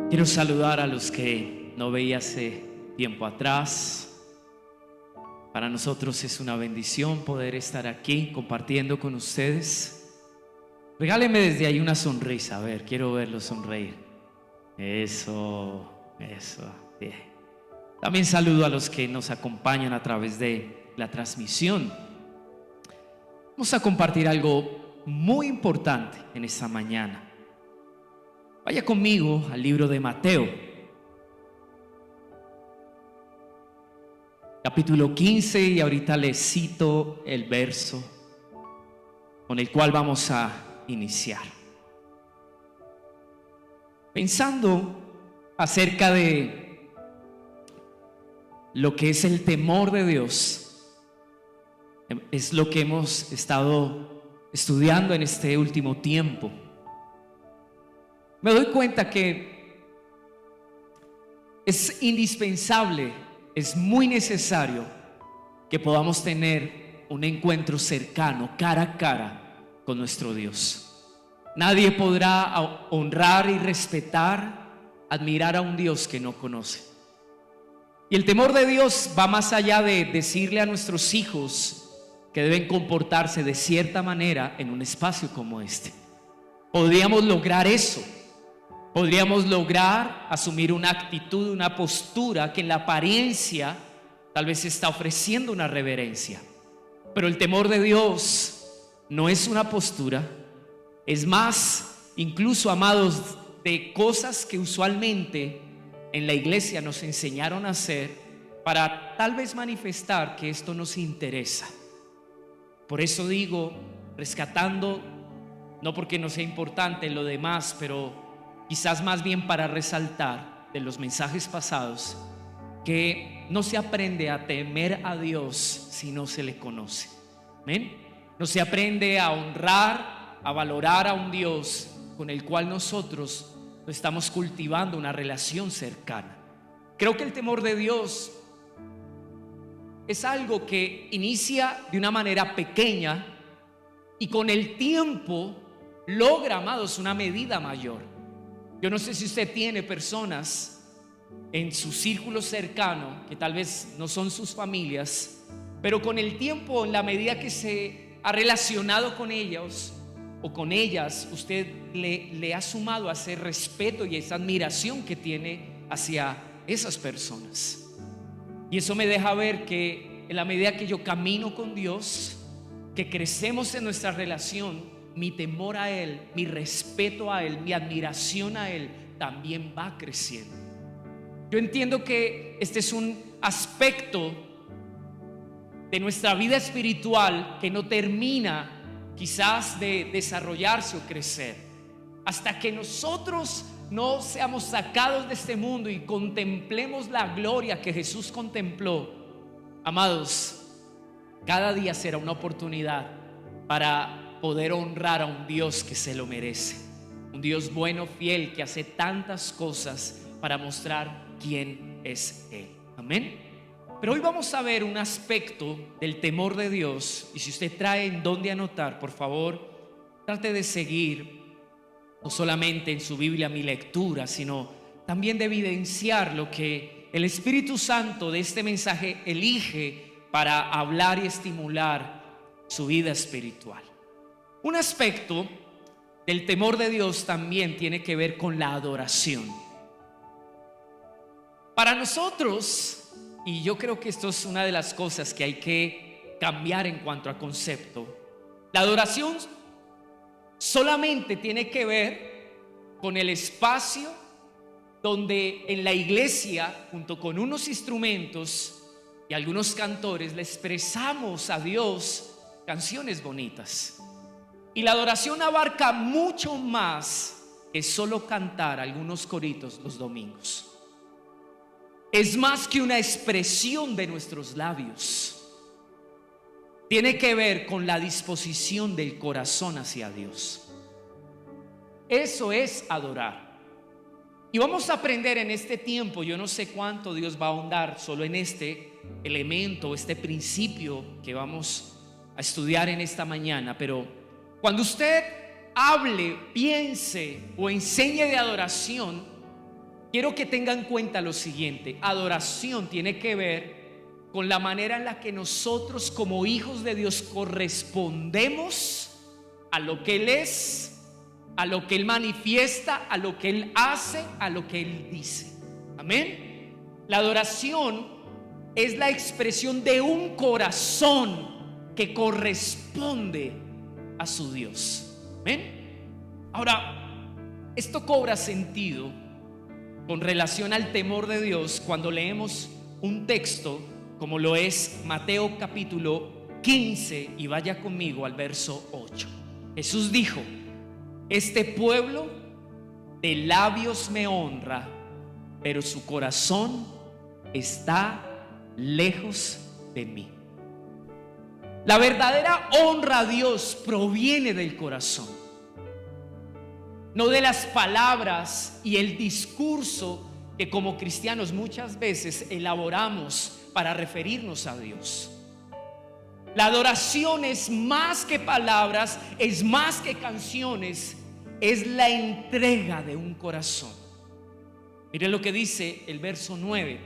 Quiero saludar a los que no veía hace tiempo atrás. Para nosotros es una bendición poder estar aquí compartiendo con ustedes. Regáleme desde ahí una sonrisa, a ver, quiero verlos sonreír. Eso, bien. También saludo a los que nos acompañan a través de la transmisión. Vamos a compartir algo muy importante en esta mañana. Vaya conmigo al libro de Mateo, capítulo 15, y ahorita les cito el verso con el cual vamos a iniciar. Pensando acerca de lo que es el temor de Dios, es lo que hemos estado estudiando en este último tiempo. Me doy cuenta que es indispensable, es muy necesario que podamos tener un encuentro cercano, cara a cara, con nuestro Dios. Nadie podrá honrar y respetar, admirar a un Dios que no conoce. Y el temor de Dios va más allá de decirle a nuestros hijos que deben comportarse de cierta manera en un espacio como este. Podríamos lograr eso. Podríamos lograr asumir una actitud, una postura que en la apariencia tal vez está ofreciendo una reverencia. Pero el temor de Dios no es una postura, es más, incluso, amados, de cosas que usualmente en la iglesia nos enseñaron a hacer para tal vez manifestar que esto nos interesa. Por eso digo, rescatando, no porque no sea importante lo demás, pero quizás más bien para resaltar de los mensajes pasados que no se aprende a temer a Dios si no se le conoce. ¿Amén? No se aprende a honrar, a valorar a un Dios con el cual nosotros estamos cultivando una relación cercana. Creo que el temor de Dios es algo que inicia de una manera pequeña y con el tiempo logra, amados, una medida mayor. Yo no sé si usted tiene personas en su círculo cercano que tal vez no son sus familias, pero con el tiempo, en la medida que se ha relacionado con ellos o con ellas, usted le ha sumado a ese respeto y esa admiración que tiene hacia esas personas. Y eso me deja ver que en la medida que yo camino con Dios, que crecemos en nuestra relación, mi temor a Él, mi respeto a Él, mi admiración a Él también va creciendo. Yo entiendo que este es un aspecto de nuestra vida espiritual que no termina quizás de desarrollarse o crecer hasta que nosotros no seamos sacados de este mundo y contemplemos la gloria que Jesús contempló. Amados, cada día será una oportunidad para poder honrar a un Dios que se lo merece, un Dios bueno, fiel, que hace tantas cosas para mostrar quién es Él. Amén. Pero hoy vamos a ver un aspecto del temor de Dios, y si usted trae en dónde anotar, por favor, trate de seguir no solamente en su Biblia mi lectura, sino también de evidenciar lo que el Espíritu Santo de este mensaje elige para hablar y estimular su vida espiritual. Un aspecto del temor de Dios también tiene que ver con la adoración. Para nosotros, y yo creo que esto es una de las cosas que hay que cambiar en cuanto a concepto, la adoración solamente tiene que ver con el espacio donde en la iglesia, junto con unos instrumentos y algunos cantores, le expresamos a Dios canciones bonitas. Y la adoración abarca mucho más que solo cantar algunos coritos los domingos. Es más que una expresión de nuestros labios. Tiene que ver con la disposición del corazón hacia Dios. Eso es adorar. Y vamos a aprender en este tiempo, yo no sé cuánto Dios va a ahondar solo en este elemento, este principio que vamos a estudiar en esta mañana, pero cuando usted hable, piense o enseñe de adoración, quiero que tengan en cuenta lo siguiente: adoración tiene que ver con la manera en la que nosotros como hijos de Dios correspondemos a lo que Él es, a lo que Él manifiesta, a lo que Él hace, a lo que Él dice. Amén. La adoración es la expresión de un corazón que corresponde a su Dios. Amén. Ahora, esto cobra sentido con relación al temor de Dios cuando leemos un texto como lo es Mateo capítulo 15, y vaya conmigo al verso 8. Jesús dijo: este pueblo de labios me honra, pero su corazón está lejos de mí. La verdadera honra a Dios proviene del corazón, no de las palabras y el discurso que como cristianos muchas veces elaboramos para referirnos a Dios. La adoración es más que palabras, es más que canciones, es la entrega de un corazón. Miren lo que dice el verso 9.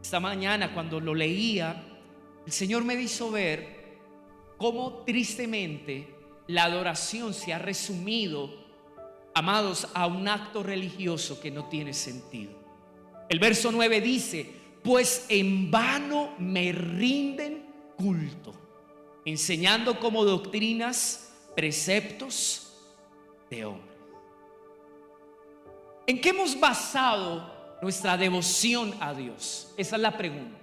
Esta mañana cuando lo leía, el Señor me hizo ver cómo tristemente la adoración se ha resumido, amados, a un acto religioso que no tiene sentido. El verso 9 dice: pues en vano me rinden culto, enseñando como doctrinas preceptos de hombres. ¿En qué hemos basado nuestra devoción a Dios? Esa es la pregunta.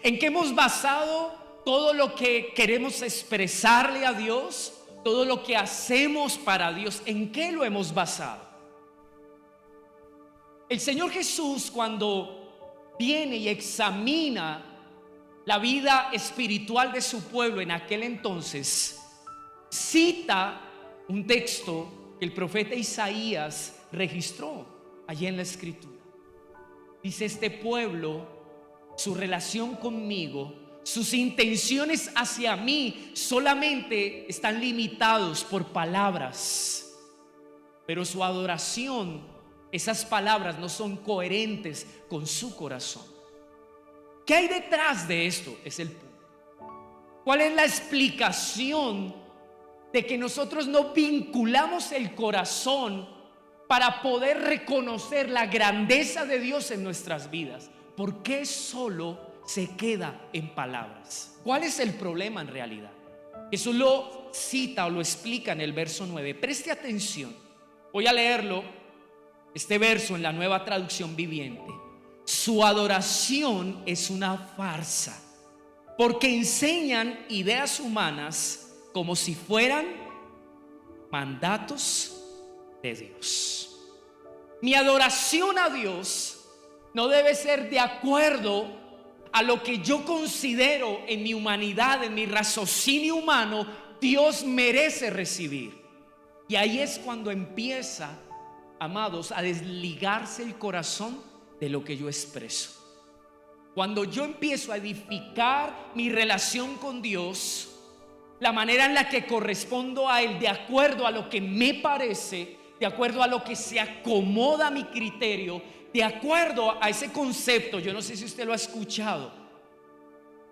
¿En qué hemos basado todo lo que queremos expresarle a Dios? Todo lo que hacemos para Dios, ¿en qué lo hemos basado? El Señor Jesús, cuando viene y examina la vida espiritual de su pueblo en aquel entonces, cita un texto que el profeta Isaías registró allí en la escritura. Dice: este pueblo, su relación conmigo, sus intenciones hacia mí solamente están limitados por palabras, pero su adoración, esas palabras no son coherentes con su corazón. ¿Qué hay detrás de esto? Es el punto. ¿Cuál es la explicación de que nosotros no vinculamos el corazón para poder reconocer la grandeza de Dios en nuestras vidas? ¿Por qué solo se queda en palabras? ¿Cuál es el problema en realidad? Jesús lo cita o lo explica en el verso 9. Preste atención. Voy a leerlo, este verso, en la Nueva Traducción Viviente. Su adoración es una farsa, porque enseñan ideas humanas como si fueran mandatos de Dios. Mi adoración a Dios no debe ser de acuerdo a lo que yo considero en mi humanidad, en mi raciocinio humano, Dios merece recibir. Y ahí es cuando empieza, amados, a desligarse el corazón de lo que yo expreso. Cuando yo empiezo a edificar mi relación con Dios, la manera en la que correspondo a Él, de acuerdo a lo que me parece, de acuerdo a lo que se acomoda a mi criterio, de acuerdo a ese concepto. Yo no sé si usted lo ha escuchado.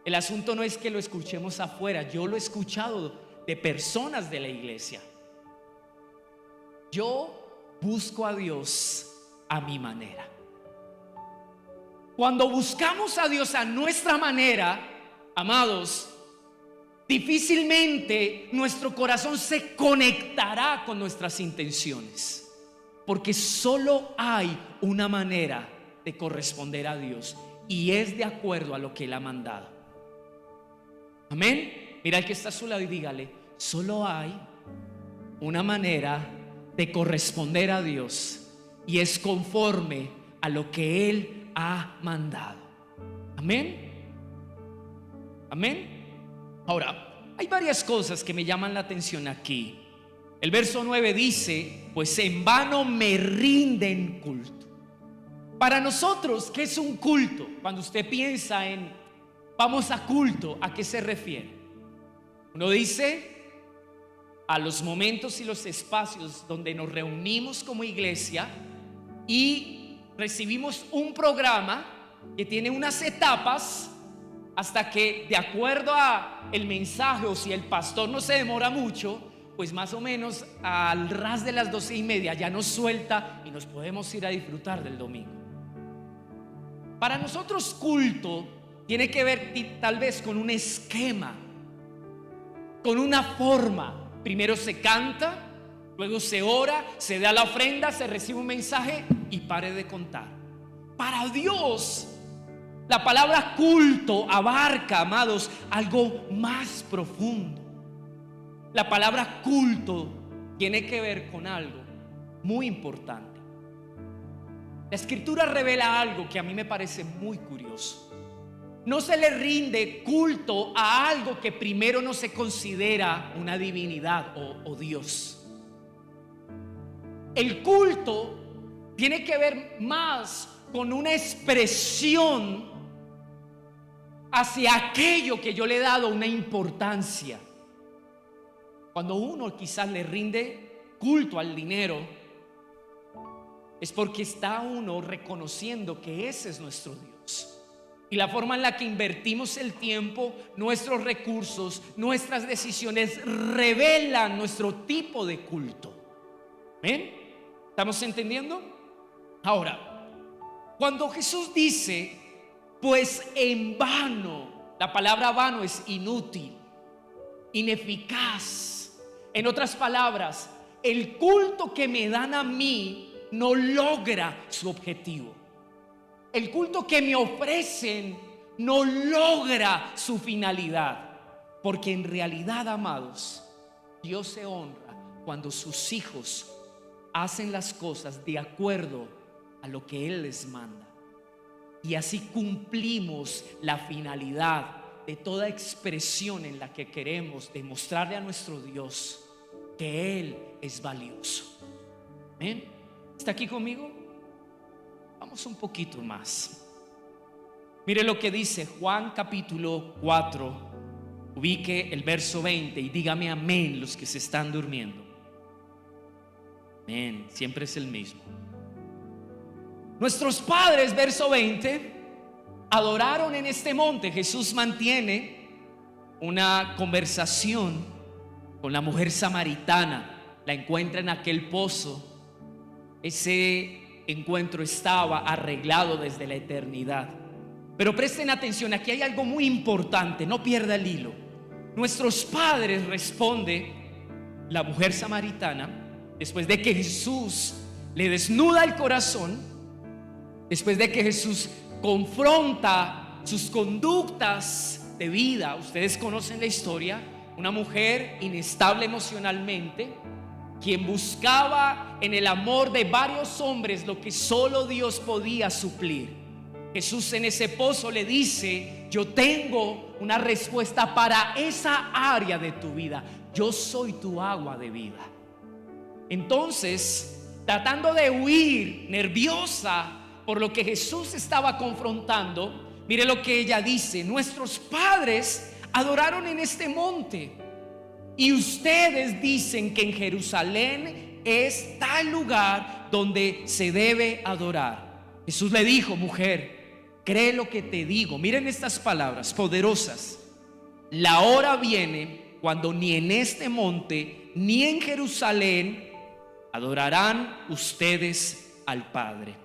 El asunto no es que lo escuchemos afuera, yo lo he escuchado de personas de la iglesia. Yo busco a Dios a mi manera. Cuando buscamos a Dios a nuestra manera, amados, difícilmente nuestro corazón se conectará con nuestras intenciones, porque solo hay una manera de corresponder a Dios, y es de acuerdo a lo que Él ha mandado. Amén. Mira al que está a su lado y dígale: solo hay una manera de corresponder a Dios, y es conforme a lo que Él ha mandado. Amén. Amén. Ahora, hay varias cosas que me llaman la atención aquí. El verso 9 dice: pues en vano me rinden culto. Para nosotros, ¿qué es un culto? Cuando usted piensa en vamos a culto, ¿a qué se refiere? Uno dice a los momentos y los espacios donde nos reunimos como iglesia y recibimos un programa que tiene unas etapas hasta que, de acuerdo a el mensaje, o si el pastor no se demora mucho, pues más o menos al ras de las 12:30 ya nos suelta y nos podemos ir a disfrutar del domingo. Para nosotros culto tiene que ver tal vez con un esquema, con una forma. Primero se canta, luego se ora, se da la ofrenda, se recibe un mensaje y pare de contar. Para Dios, la palabra culto abarca, amados, algo más profundo. La palabra culto tiene que ver con algo muy importante. La Escritura revela algo que a mí me parece muy curioso. No se le rinde culto a algo que primero no se considera una divinidad o Dios. El culto tiene que ver más con una expresión hacia aquello que yo le he dado una importancia. Cuando uno quizás le rinde culto al dinero, es porque está uno reconociendo que ese es nuestro Dios. Y la forma en la que invertimos el tiempo, nuestros recursos, nuestras decisiones revelan nuestro tipo de culto. ¿Ven? ¿Estamos entendiendo? Ahora, cuando Jesús dice, pues en vano, la palabra vano es inútil, ineficaz. En otras palabras, el culto que me dan a mí no logra su objetivo. El culto que me ofrecen no logra su finalidad. Porque en realidad, amados, Dios se honra cuando sus hijos hacen las cosas de acuerdo a lo que Él les manda. Y así cumplimos la finalidad de toda expresión en la que queremos demostrarle a nuestro Dios que Él es valioso. ¿Ven? ¿Está aquí conmigo? Vamos un poquito más. Mire lo que dice Juan capítulo 4. Ubique el verso 20 y dígame amén los que se están durmiendo. Amén, siempre es el mismo. Nuestros padres, verso 20, adoraron en este monte. Jesús mantiene una conversación con la mujer samaritana. La encuentra en aquel pozo. Ese encuentro estaba arreglado desde la eternidad. Pero presten atención, aquí hay algo muy importante, no pierda el hilo. Nuestros padres, responde la mujer samaritana, después de que Jesús le desnuda el corazón, después de que Jesús confronta sus conductas de vida. Ustedes conocen la historia, una mujer inestable emocionalmente, quien buscaba en el amor de varios hombres lo que solo Dios podía suplir. Jesús en ese pozo le dice: yo tengo una respuesta para esa área de tu vida. Yo soy tu agua de vida. Entonces, tratando de huir, nerviosa por lo que Jesús estaba confrontando, mire lo que ella dice: nuestros padres adoraron en este monte, y ustedes dicen que en Jerusalén es tal lugar donde se debe adorar. Jesús le dijo: mujer, cree lo que te digo. Miren estas palabras poderosas: la hora viene cuando ni en este monte ni en Jerusalén adorarán ustedes al Padre.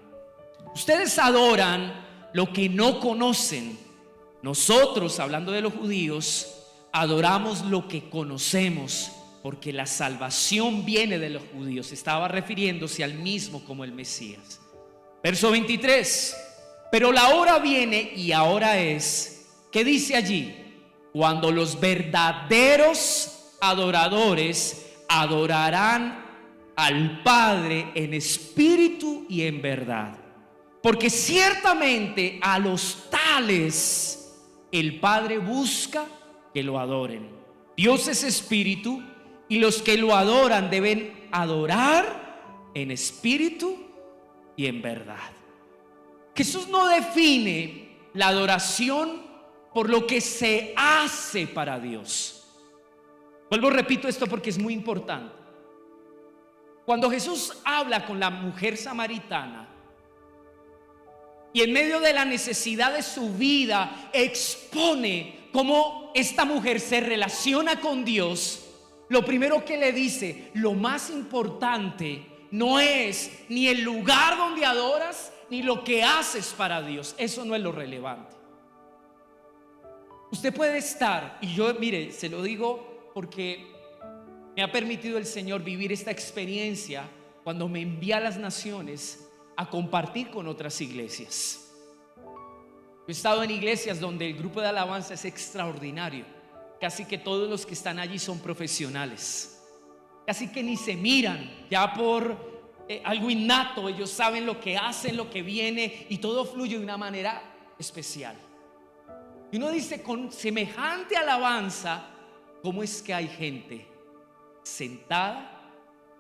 Ustedes adoran lo que no conocen. Nosotros, hablando de los judíos, adoramos lo que conocemos, porque la salvación viene de los judíos. Estaba refiriéndose al mismo como el Mesías. Verso 23. Pero la hora viene y ahora es, ¿qué dice allí? Cuando los verdaderos adoradores adorarán al Padre en espíritu y en verdad. Porque ciertamente a los tales el Padre busca que lo adoren. Dios es espíritu, y los que lo adoran deben adorar en espíritu y en verdad. Jesús no define la adoración por lo que se hace para Dios. Vuelvo, repito esto porque es muy importante. Cuando Jesús habla con la mujer samaritana, Y en medio de la necesidad de su vida, expone cómo esta mujer se relaciona con Dios. Lo primero que le dice: lo más importante no es ni el lugar donde adoras, ni lo que haces para Dios. Eso no es lo relevante. Usted puede estar, y yo, mire, se lo digo porque me ha permitido el Señor vivir esta experiencia cuando me envía a las naciones a compartir con otras iglesias. Yo he estado en iglesias donde el grupo de alabanza es extraordinario. Casi que todos los que están allí son profesionales. Casi que ni se miran, ya por algo innato. Ellos saben lo que hacen, lo que viene, y todo fluye de una manera especial. Y uno dice: con semejante alabanza, ¿cómo es que hay gente sentada,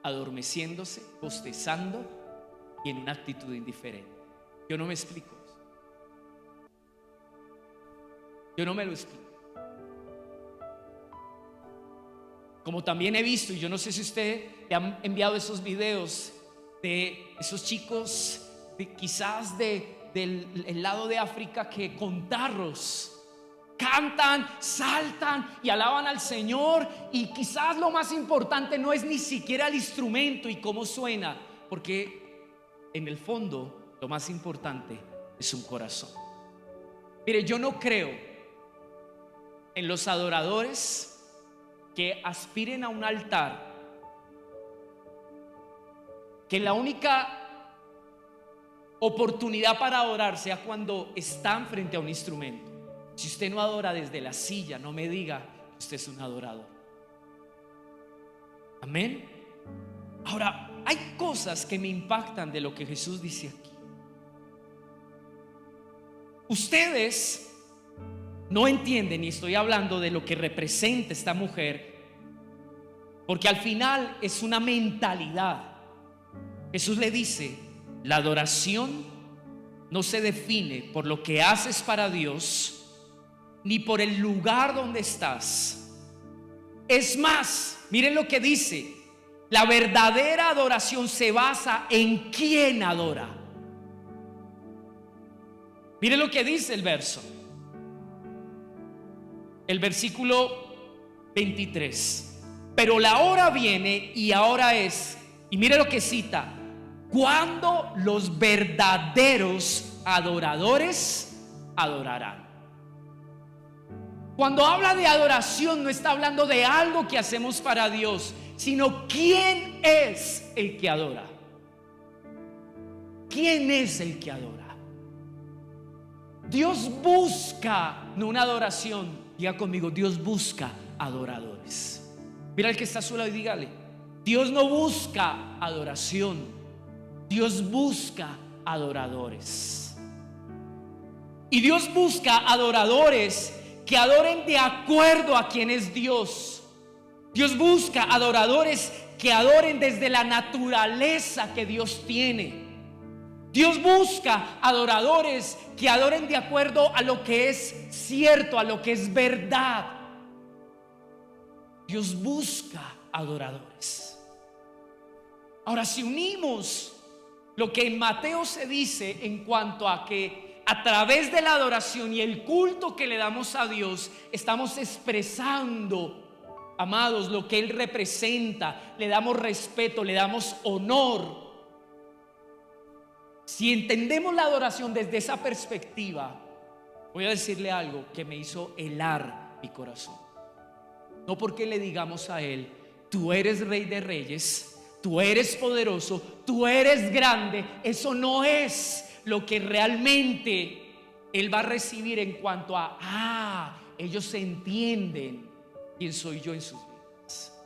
adormeciéndose, bostezando y en una actitud indiferente? Yo no me explico eso. Yo no me lo explico. Como también he visto, y yo no sé si usted le han enviado esos videos de esos chicos quizás del lado de África, que con tarros cantan, saltan y alaban al Señor, y quizás lo más importante no es ni siquiera el instrumento y cómo suena, porque en el fondo lo más importante es un corazón. Mire, yo no creo en los adoradores que aspiren a un altar, que la única oportunidad para adorar sea cuando están frente a un instrumento. Si usted no adora desde la silla, no me diga que usted es un adorador. Amén. Ahora, hay cosas que me impactan de lo que Jesús dice aquí. Ustedes no entienden, y estoy hablando de lo que representa esta mujer, porque al final es una mentalidad. Jesús le dice: la adoración no se define por lo que haces para Dios, ni por el lugar donde estás. Es más, miren lo que dice: la verdadera adoración se basa en quién adora. Miren lo que dice el verso. El versículo 23. Pero la hora viene, y ahora es, y mire lo que cita: cuando los verdaderos adoradores adorarán. Cuando habla de adoración, no está hablando de algo que hacemos para Dios, sino quién es el que adora. ¿Quién es el que adora? Dios busca no una adoración. Diga conmigo: Dios busca adoradores. Mira al que está a su lado y dígale: Dios no busca adoración, Dios busca adoradores. Y Dios busca adoradores que adoren de acuerdo a quién es Dios. Dios busca adoradores que adoren desde la naturaleza que Dios tiene. Dios busca adoradores que adoren de acuerdo a lo que es cierto, a lo que es verdad. Dios busca adoradores. Ahora, si unimos lo que en Mateo se dice en cuanto a que a través de la adoración y el culto que le damos a Dios, estamos expresando, amados, lo que Él representa, le damos respeto, le damos honor. Si entendemos la adoración desde esa perspectiva, voy a decirle algo que me hizo helar mi corazón. No porque le digamos a Él: tú eres Rey de Reyes, tú eres poderoso, tú eres grande. Eso no es lo que realmente Él va a recibir en cuanto a ellos entienden quién soy yo en sus vidas.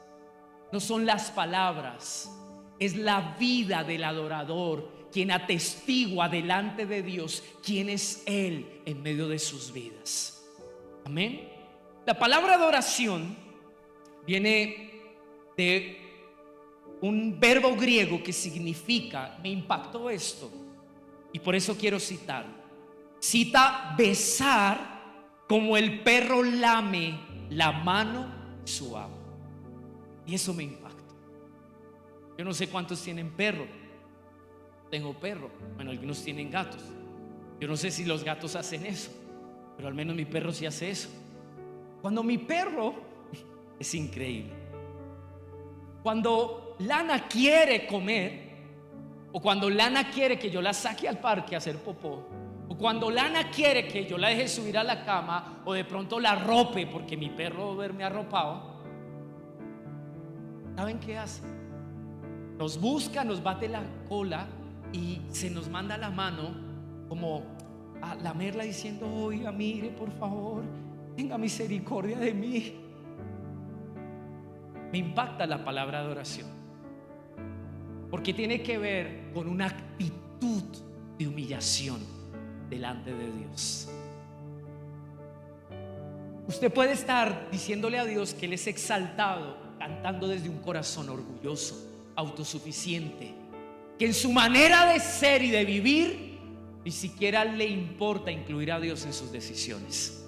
No son las palabras, es la vida del adorador quien atestigua delante de Dios quién es Él en medio de sus vidas. Amén. La palabra adoración viene de un verbo griego que significa, me impactó esto, y por eso quiero citar. Cita besar como el perro lame la mano de su amo. Y eso me impactó. Yo no sé cuántos tienen perro. Tengo perro. Bueno, algunos tienen gatos. Yo no sé si los gatos hacen eso, pero al menos mi perro sí hace eso. Cuando mi perro, es increíble, cuando Lana quiere comer, o cuando Lana quiere que yo la saque al parque a hacer popó, o cuando Lana quiere que yo la deje subir a la cama, o de pronto la arrope porque mi perro duerme arropado, ¿saben qué hace? Nos busca, nos bate la cola y se nos manda la mano como a lamerla diciendo: oiga, mire, por favor, tenga misericordia de mí. Me impacta la palabra de oración, porque tiene que ver con una actitud de humillación delante de Dios. Usted puede estar diciéndole a Dios que Él es exaltado, cantando desde un corazón orgulloso, autosuficiente, que en su manera de ser y de vivir ni siquiera le importa incluir a Dios en sus decisiones.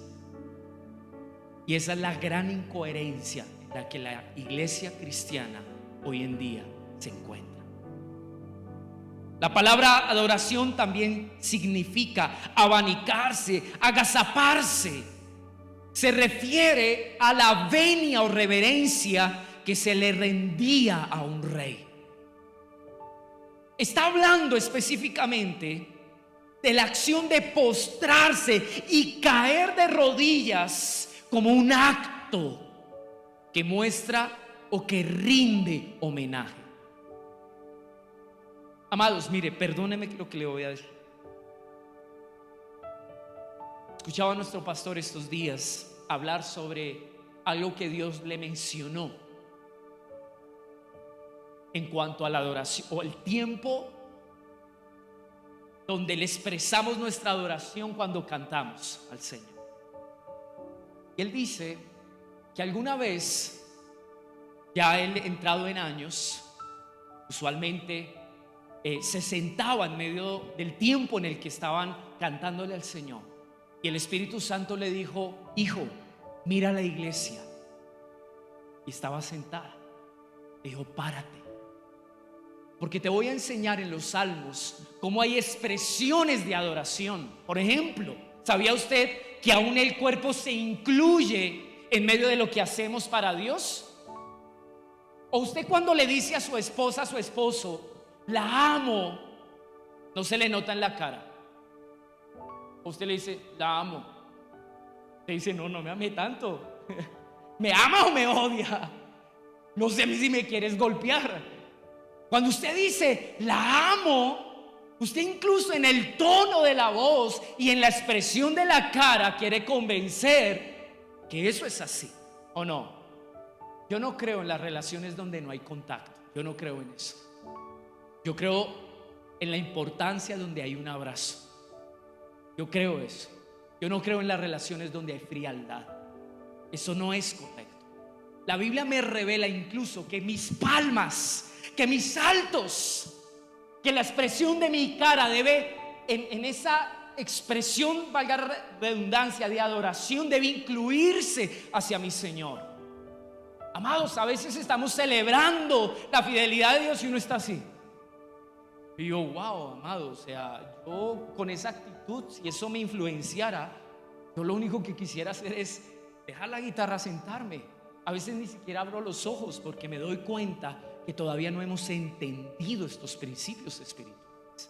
Y esa es la gran incoherencia en la que la iglesia cristiana hoy en día se encuentra. La palabra adoración también significa abanicarse, agazaparse. Se refiere a la venia o reverencia que se le rendía a un rey. Está hablando específicamente de la acción de postrarse y caer de rodillas como un acto que muestra o que rinde homenaje. Amados, mire, perdóneme lo que le voy a decir. Escuchaba a nuestro pastor estos días hablar sobre algo que Dios le mencionó en cuanto a la adoración, o el tiempo donde le expresamos nuestra adoración cuando cantamos al Señor. Y él dice que alguna vez, ya él entrado en años, usualmente se sentaba en medio del tiempo en el que estaban cantándole al Señor, y el Espíritu Santo le dijo: hijo, mira la iglesia. Y estaba sentada. Le dijo: párate, porque te voy a enseñar en los salmos cómo hay expresiones de adoración. Por ejemplo, ¿sabía usted que aún el cuerpo se incluye en medio de lo que hacemos para Dios? O usted, cuando le dice a su esposa, a su esposo: la amo, no se le nota en la cara. O usted le dice: la amo. Le dice: no, no me ame tanto. ¿Me ama o me odia? No sé si me quieres golpear. Cuando usted dice: la amo, usted incluso en el tono de la voz y en la expresión de la cara quiere convencer que eso es así, ¿o no? Yo no creo en las relaciones donde no hay contacto. Yo no creo en eso. Yo creo en la importancia donde hay un abrazo. Yo creo eso. Yo no creo en las relaciones donde hay frialdad. Eso no es correcto. La Biblia me revela incluso que mis palmas, que mis saltos, que la expresión de mi cara debe, en esa expresión, valga la redundancia, de adoración, debe incluirse hacia mi Señor. Amados, a veces estamos celebrando la fidelidad de Dios y uno está así. Y yo: wow, amado, o sea, yo con esa actitud, si eso me influenciara, yo lo único que quisiera hacer es dejar la guitarra, sentarme. A veces ni siquiera abro los ojos porque me doy cuenta que todavía no hemos entendido estos principios espirituales.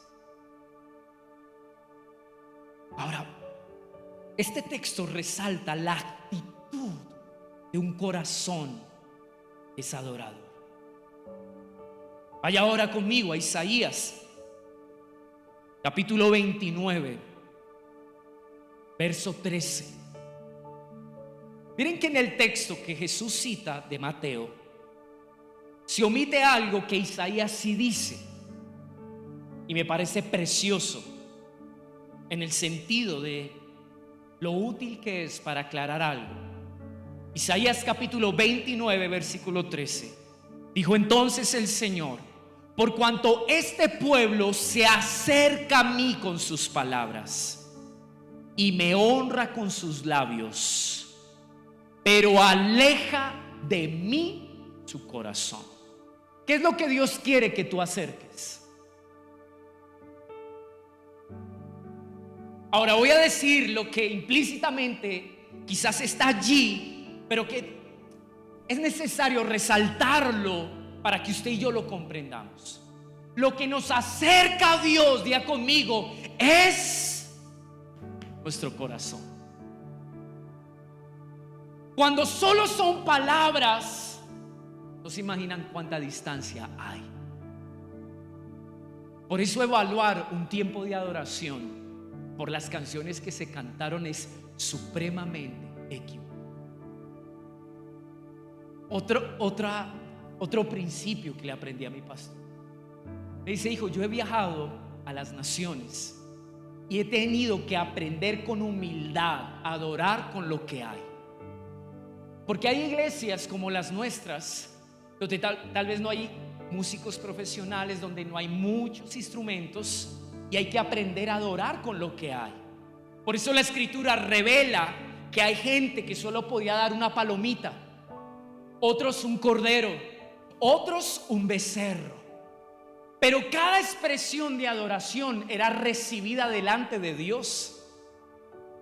Ahora, este texto resalta la actitud de un corazón que es adorador. Vaya ahora conmigo a Isaías, capítulo 29, verso 13. Miren que en el texto que Jesús cita de Mateo se omite algo que Isaías sí dice, y me parece precioso en el sentido de lo útil que es para aclarar algo. Isaías capítulo 29, versículo 13. Dijo entonces el Señor: por cuanto este pueblo se acerca a mí con sus palabras y me honra con sus labios, pero aleja de mí su corazón. ¿Qué es lo que Dios quiere que tú acerques? Ahora voy a decir lo que implícitamente quizás está allí, pero que es necesario resaltarlo para que usted y yo lo comprendamos. Lo que nos acerca a Dios, diga conmigo, es nuestro corazón. Cuando solo son palabras, no se imaginan cuánta distancia hay. Por eso evaluar un tiempo de adoración por las canciones que se cantaron es supremamente equivocado. Otro principio que le aprendí a mi pastor. Me dice: hijo, yo he viajado a las naciones y he tenido que aprender con humildad a adorar con lo que hay. Porque hay iglesias como las nuestras, donde tal vez no hay músicos profesionales, donde no hay muchos instrumentos, y hay que aprender a adorar con lo que hay. Por eso la escritura revela que hay gente que solo podía dar una palomita, otros un cordero, otros un becerro. Pero cada expresión de adoración era recibida delante de Dios.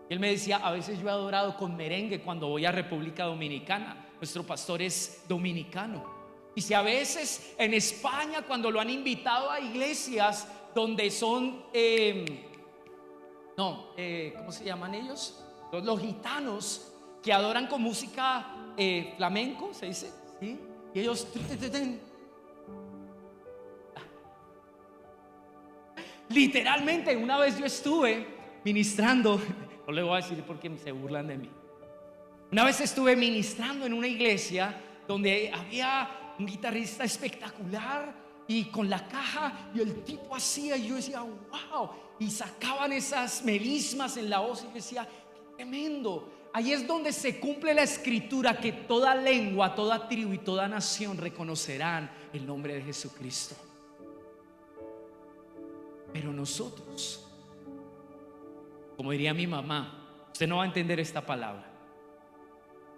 Él me decía: a veces yo he adorado con merengue cuando voy a República Dominicana. Nuestro pastor es dominicano. Y si a veces en España, cuando lo han invitado a iglesias donde son ¿cómo se llaman ellos? Los gitanos, que adoran con música flamenco, se dice, ¿sí? Y ellos literalmente, una vez yo estuve ministrando, no le voy a decir porque se burlan de mí. Una vez estuve ministrando en una iglesia donde había un guitarrista espectacular y con la caja, y el tipo hacía, y yo decía: wow, y sacaban esas melismas en la voz, y yo decía: qué tremendo. Ahí es donde se cumple la escritura, que toda lengua, toda tribu y toda nación reconocerán el nombre de Jesucristo. Pero nosotros, como diría mi mamá, usted no va a entender esta palabra,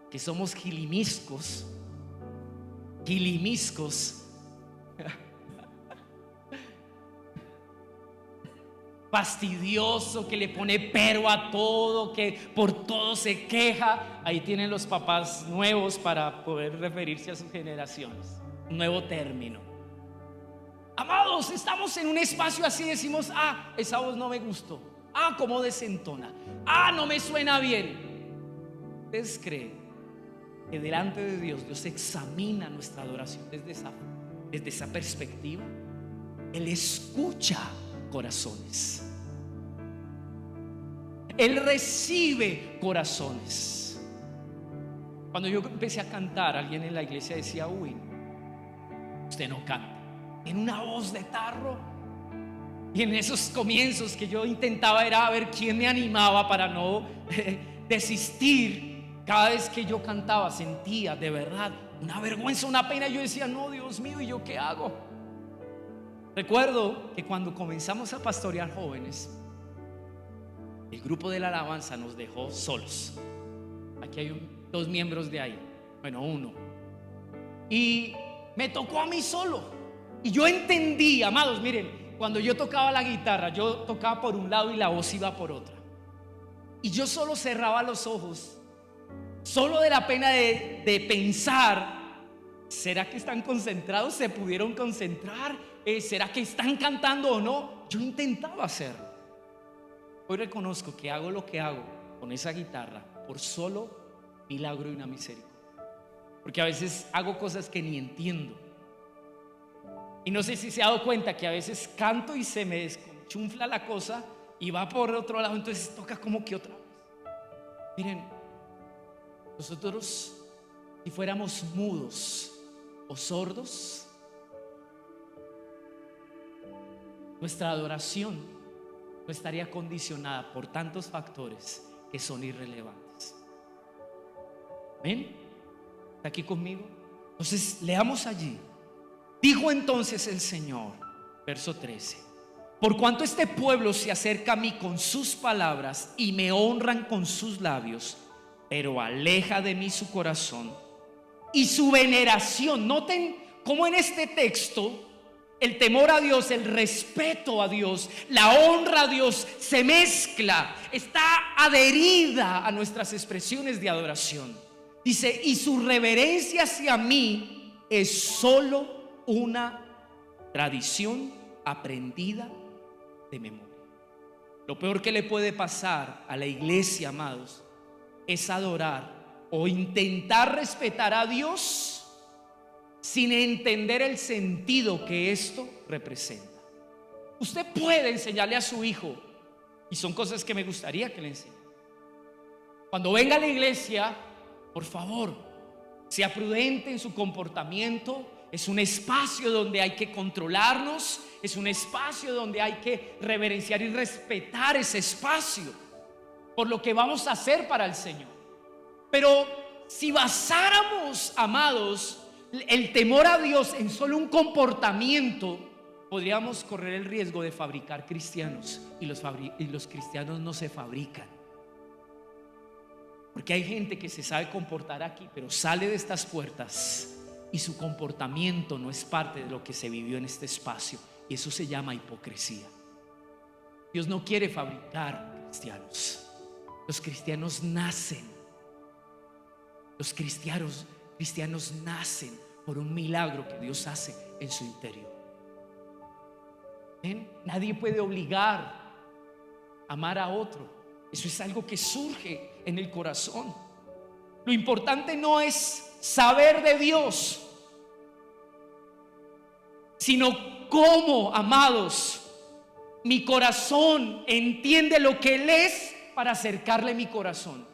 que somos gilimiscos, fastidioso, que le pone pero a todo, que por todo se queja. Ahí tienen los papás nuevos para poder referirse a sus generaciones. Un nuevo término. Amados, estamos en un espacio así, decimos: ah, esa voz no me gustó, ah, cómo desentona, ah, no me suena bien. ¿Ustedes creen que delante de Dios, Dios examina nuestra adoración desde esa perspectiva? Él escucha corazones, Él recibe corazones. Cuando yo empecé a cantar, alguien en la iglesia decía: uy, usted no canta, en una voz de tarro. Y en esos comienzos que yo intentaba era a ver quién me animaba para no desistir. Cada vez que yo cantaba sentía de verdad una vergüenza, una pena. Yo decía: no, Dios mío, ¿y yo qué hago? Recuerdo que cuando comenzamos a pastorear jóvenes, el grupo de la alabanza nos dejó solos. Aquí hay dos miembros de ahí, bueno, uno. Y me tocó a mí solo. Y yo entendí, amados, miren, cuando yo tocaba la guitarra, yo tocaba por un lado y la voz iba por otra. Y yo solo cerraba los ojos, solo de la pena de pensar: ¿será que están concentrados? ¿Se pudieron concentrar? ¿Será que están cantando o no? Yo intentaba hacerlo. Hoy reconozco que hago lo que hago con esa guitarra por solo milagro y una misericordia. Porque a veces hago cosas que ni entiendo. Y no sé si se ha dado cuenta que a veces canto y se me desconchunfla la cosa y va por otro lado, entonces toca como que otra vez. Miren, nosotros, si fuéramos mudos o sordos, nuestra adoración no estaría condicionada por tantos factores que son irrelevantes. ¿Ven? ¿Está aquí conmigo? Entonces leamos allí. Dijo entonces el Señor, verso 13: por cuanto este pueblo se acerca a mí con sus palabras y me honran con sus labios, pero aleja de mí su corazón y su veneración. Noten cómo en este texto El temor a Dios, el respeto a Dios, la honra a Dios se mezcla, está adherida a nuestras expresiones de adoración. Dice, y su reverencia hacia mí es solo una tradición aprendida de memoria. Lo peor que le puede pasar a la iglesia, amados, es adorar o intentar respetar a Dios sin entender el sentido que esto representa. Usted puede enseñarle a su hijo, y son cosas que me gustaría que le enseñe. Cuando venga a la iglesia, por favor, sea prudente en su comportamiento. Es un espacio donde hay que controlarnos, es un espacio donde hay que reverenciar y respetar ese espacio por lo que vamos a hacer para el Señor. Pero si basáramos, amados, el temor a Dios en solo un comportamiento, podríamos correr el riesgo de fabricar cristianos, y los cristianos no se fabrican. Porque hay gente que se sabe comportar aquí, pero sale de estas puertas y su comportamiento no es parte de lo que se vivió en este espacio, y eso se llama hipocresía. Dios no quiere fabricar cristianos. Los cristianos nacen. Los cristianos nacen por un milagro que Dios hace en su interior. ¿Ven? Nadie puede obligar a amar a otro. Eso es algo que surge en el corazón. Lo importante no es saber de Dios, sino cómo, amados, mi corazón entiende lo que Él es para acercarle mi corazón,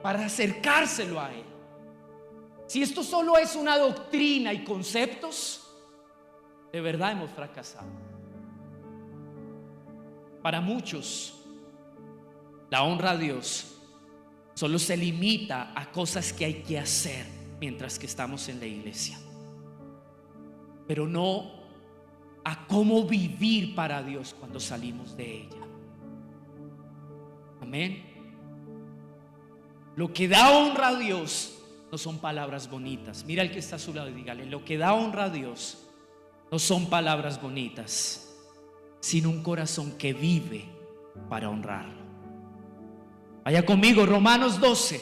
para acercárselo a Él. Si esto solo es una doctrina y conceptos, de verdad hemos fracasado. Para muchos, la honra a Dios solo se limita a cosas que hay que hacer mientras que estamos en la iglesia, pero no a cómo vivir para Dios cuando salimos de ella. Amén. Lo que da honra a Dios no son palabras bonitas. Mira al que está a su lado y dígale: lo que da honra a Dios no son palabras bonitas, sino un corazón que vive para honrarlo. Vaya conmigo, Romanos 12.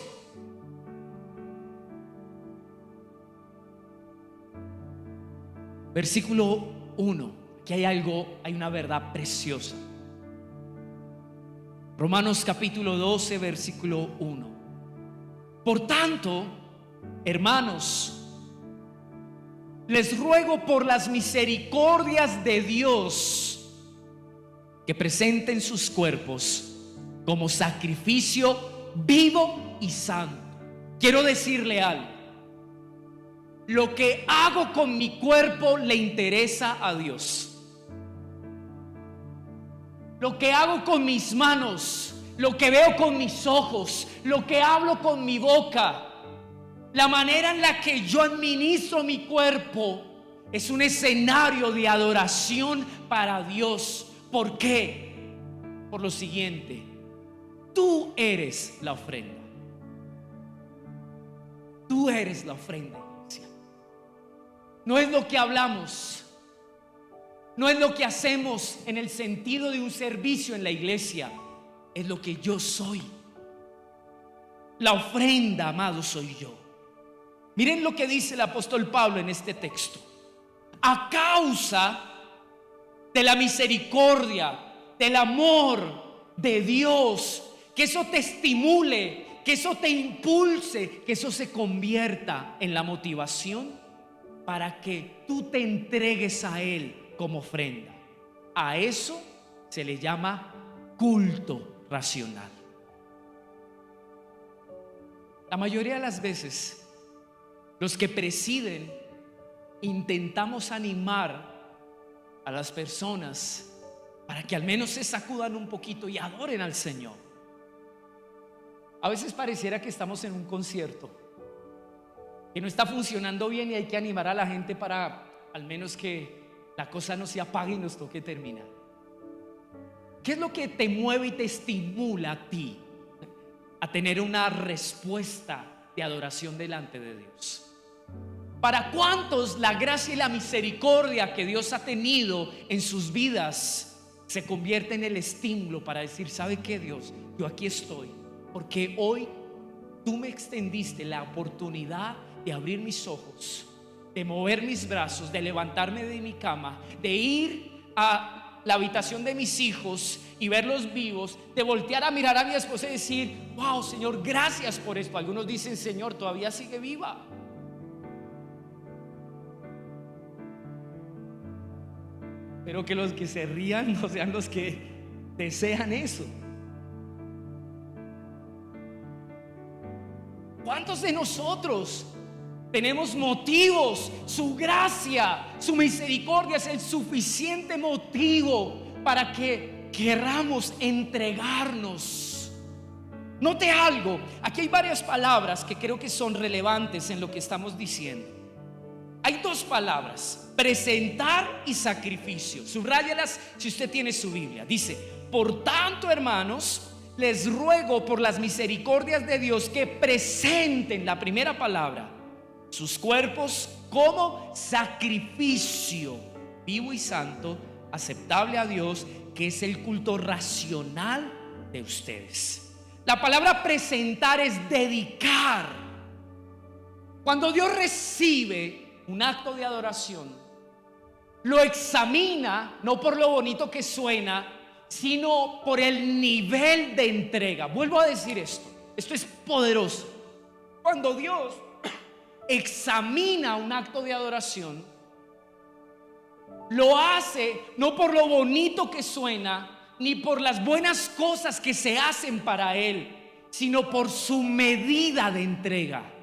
Versículo 1. Aquí hay una verdad preciosa. Romanos capítulo 12, versículo 1. Por tanto, hermanos, les ruego por las misericordias de Dios que presenten sus cuerpos como sacrificio vivo y santo. Quiero decirle algo: lo que hago con mi cuerpo le interesa a Dios. Lo que hago con mis manos, lo que veo con mis ojos, lo que hablo con mi boca, la manera en la que yo administro mi cuerpo es un escenario de adoración para Dios. ¿Por qué? Por lo siguiente: tú eres la ofrenda. Tú eres la ofrenda, iglesia. No es lo que hablamos, no es lo que hacemos en el sentido de un servicio en la iglesia, es lo que yo soy. La ofrenda, amado, soy yo. Miren lo que dice el apóstol Pablo en este texto: a causa de la misericordia, del amor de Dios, que eso te estimule, que eso te impulse, que eso se convierta en la motivación para que tú te entregues a Él como ofrenda. A eso se le llama culto racional. La mayoría de las veces, los que presiden intentamos animar a las personas para que al menos se sacudan un poquito y adoren al Señor. A veces pareciera que estamos en un concierto que no está funcionando bien y hay que animar a la gente para al menos que la cosa no se apague y nos toque terminar. ¿Qué es lo que te mueve y te estimula a ti a tener una respuesta de adoración delante de Dios? ¿Para cuántos la gracia y la misericordia que Dios ha tenido en sus vidas se convierte en el estímulo para decir: ¿sabe qué, Dios? Yo aquí estoy, porque hoy tú me extendiste la oportunidad de abrir mis ojos, de mover mis brazos, de levantarme de mi cama, de ir a la habitación de mis hijos y verlos vivos, de voltear a mirar a mi esposa y decir: wow, Señor, gracias por esto. Algunos dicen: Señor, todavía sigue viva. Pero que los que se rían no sean los que desean eso. ¿Cuántos de nosotros tenemos motivos? Su gracia, su misericordia es el suficiente motivo para que queramos entregarnos. Note algo, aquí hay varias palabras que creo que son relevantes en lo que estamos diciendo. Hay dos palabras: presentar y sacrificio. Subráyalas si usted tiene su Biblia. Dice: por tanto, hermanos, les ruego por las misericordias de Dios que presenten, la primera palabra, sus cuerpos como sacrificio vivo y santo, aceptable a Dios, que es el culto racional de ustedes. La palabra presentar es dedicar. Cuando Dios recibe un acto de adoración, lo examina no por lo bonito que suena, sino por el nivel de entrega. Vuelvo a decir esto es poderoso. Cuando Dios examina un acto de adoración, lo hace no por lo bonito que suena, ni por las buenas cosas que se hacen para Él, sino por su medida de entrega.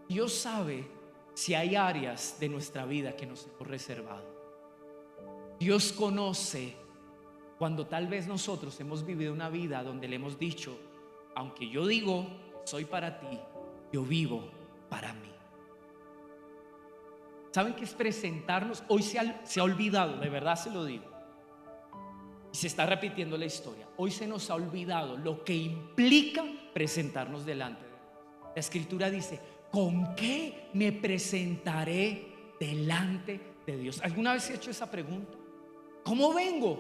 Dios sabe si hay áreas de nuestra vida que nos hemos reservado. Dios conoce cuando tal vez nosotros hemos vivido una vida donde le hemos dicho: aunque yo digo soy para ti, yo vivo para mí. ¿Saben qué es presentarnos? Hoy se ha olvidado, de verdad se lo digo, y se está repitiendo la historia. Hoy se nos ha olvidado lo que implica presentarnos delante de Dios. La Escritura dice: ¿con qué me presentaré delante de Dios? ¿Alguna vez he hecho esa pregunta? ¿Cómo vengo?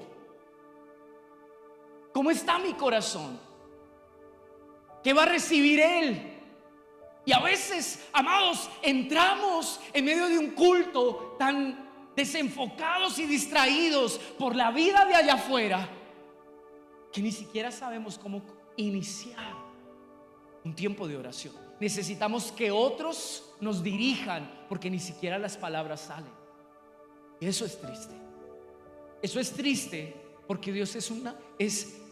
¿Cómo está mi corazón? ¿Qué va a recibir Él? Y a veces, amados, entramos en medio de un culto tan desenfocados y distraídos por la vida de allá afuera que ni siquiera sabemos cómo iniciar un tiempo de oración. Necesitamos que otros nos dirijan, porque ni siquiera las palabras salen. Y eso es triste. Eso es triste, porque Dios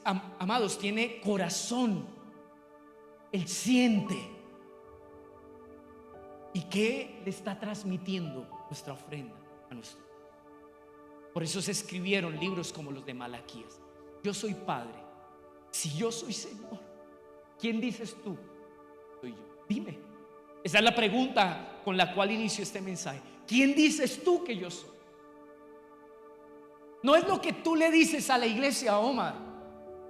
amados, tiene corazón. Él siente. ¿Y qué le está transmitiendo nuestra ofrenda a nuestro? Por eso se escribieron libros como los de Malaquías. Yo soy Padre. Si yo soy Señor, ¿quién dices tú? Soy yo. Dime. Esa es la pregunta con la cual inicio este mensaje. ¿Quién dices tú que yo soy? No es lo que tú le dices a la iglesia, Omar.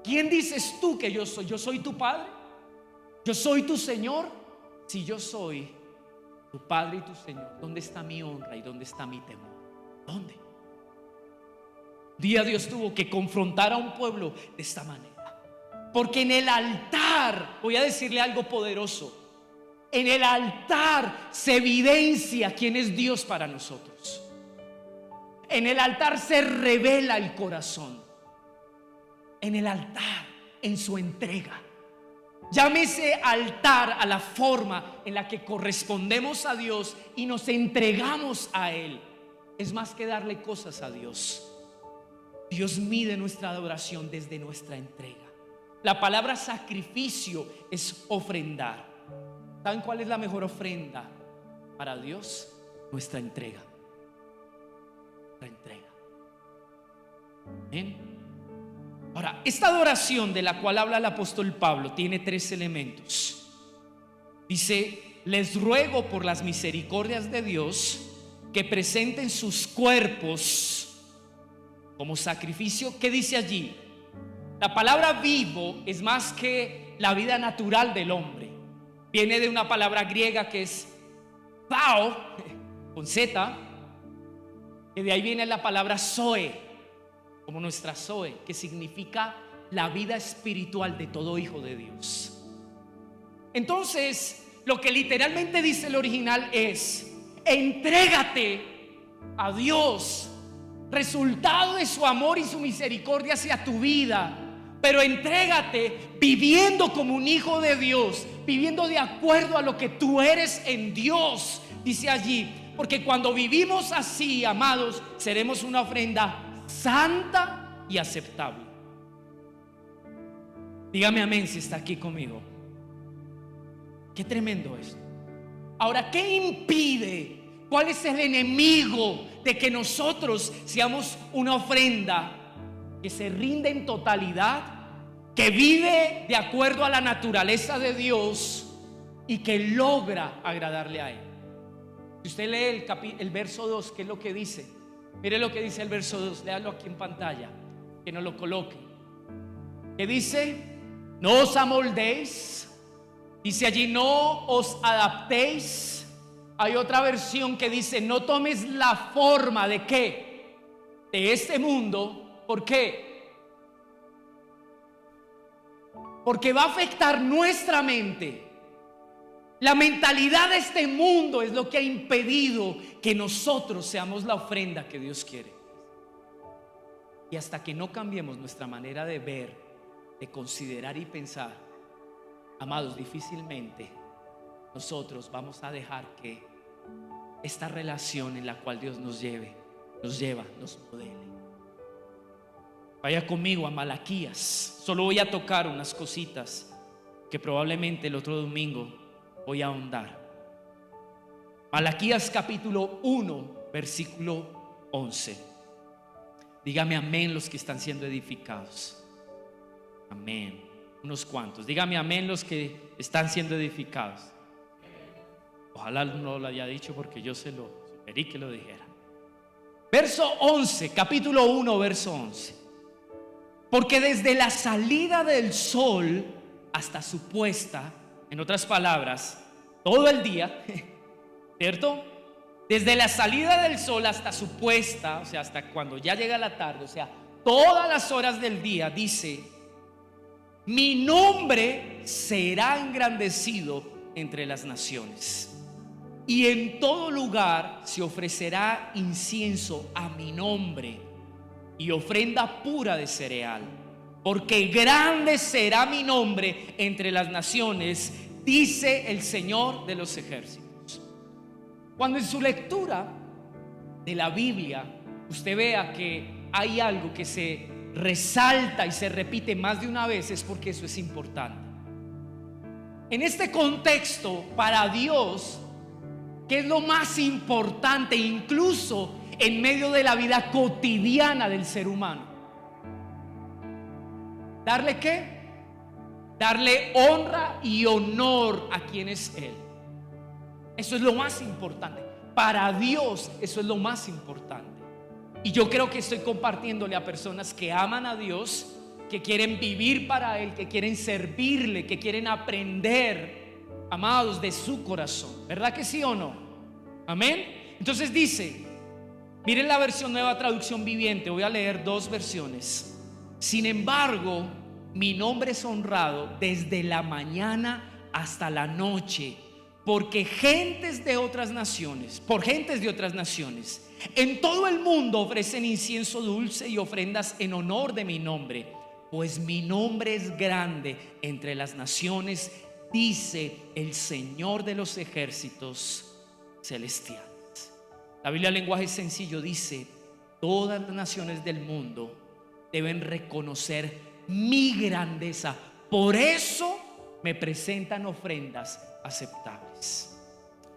¿Quién dices tú que yo soy? ¿Yo soy tu Padre? ¿Yo soy tu Señor? Si yo soy tu Padre y tu Señor, ¿dónde está mi honra y dónde está mi temor? ¿Dónde? Un día Dios tuvo que confrontar a un pueblo de esta manera, porque en el altar, voy a decirle algo poderoso, en el altar se evidencia quién es Dios para nosotros. En el altar se revela el corazón. En el altar, en su entrega. Llámese altar a la forma en la que correspondemos a Dios y nos entregamos a Él. Es más que darle cosas a Dios. Dios mide nuestra adoración desde nuestra entrega. La palabra sacrificio es ofrendar. ¿Saben cuál es la mejor ofrenda para Dios? Nuestra entrega. Nuestra entrega. Amén. Ahora, esta adoración de la cual habla el apóstol Pablo tiene tres elementos. Dice: les ruego por las misericordias de Dios que presenten sus cuerpos como sacrificio. ¿Qué dice allí? La palabra vivo es más que la vida natural del hombre. Viene de una palabra griega que es Thao, con Z, que de ahí viene la palabra Zoe, como nuestra Zoe, que significa la vida espiritual de todo hijo de Dios. Entonces, lo que literalmente dice el original es: entrégate a Dios, resultado de su amor y su misericordia hacia tu vida. Pero entrégate viviendo como un hijo de Dios, viviendo de acuerdo a lo que tú eres en Dios, dice allí. Porque cuando vivimos así, amados, seremos una ofrenda santa y aceptable. Dígame amén si está aquí conmigo. Qué tremendo esto. Ahora, ¿qué impide? ¿Cuál es el enemigo de que nosotros seamos una ofrenda que se rinde en totalidad, que vive de acuerdo a la naturaleza de Dios y que logra agradarle a Él? Si usted lee el verso 2, ¿qué es lo que dice? Mire lo que dice el verso 2, léalo aquí en pantalla, que no lo coloque. ¿Qué dice? No os amoldéis. Dice allí, no os adaptéis. Hay otra versión que dice, no tomes la forma de ¿qué? De este mundo. ¿Por qué? Porque va a afectar nuestra mente. La mentalidad de este mundo es lo que ha impedido que nosotros seamos la ofrenda que Dios quiere. Y hasta que no cambiemos nuestra manera de ver, de considerar y pensar, amados, difícilmente nosotros vamos a dejar que esta relación en la cual Dios nos modele. Vaya conmigo a Malaquías. Solo voy a tocar unas cositas que probablemente el otro domingo voy a ahondar. Malaquías capítulo 1, versículo 11. Dígame amén los que están siendo edificados. Amén. Unos cuantos. Dígame amén los que están siendo edificados. Ojalá no lo haya dicho porque yo se lo sugerí que lo dijera. Verso 11, capítulo 1, verso 11. Porque desde la salida del sol hasta su puesta, en otras palabras, todo el día, ¿cierto? Desde la salida del sol hasta su puesta, o sea, hasta cuando ya llega la tarde, o sea, todas las horas del día, dice: mi nombre será engrandecido entre las naciones, y en todo lugar se ofrecerá incienso a mi nombre y ofrenda pura de cereal, porque grande será mi nombre entre las naciones, dice el Señor de los ejércitos. Cuando en su lectura de la Biblia usted vea que hay algo que se resalta y se repite más de una vez, es porque eso es importante. En este contexto, para Dios, ¿qué es lo más importante incluso en medio de la vida cotidiana del ser humano? ¿Darle qué? Darle honra y honor a quien es Él. Eso es lo más importante. Para Dios eso es lo más importante. Y yo creo que estoy compartiéndole a personas que aman a Dios, que quieren vivir para Él, que quieren servirle, que quieren aprender, amados, de su corazón. ¿Verdad que sí o no? Amén. Entonces dice, miren la versión Nueva Traducción Viviente. Voy a leer dos versiones. Sin embargo, mi nombre es honrado desde la mañana hasta la noche, porque gentes de otras naciones, en todo el mundo ofrecen incienso dulce y ofrendas en honor de mi nombre, pues mi nombre es grande entre las naciones, dice el Señor de los ejércitos celestiales. La Biblia, lenguaje sencillo, dice: todas las naciones del mundo deben reconocer mi grandeza, por eso me presentan ofrendas aceptables.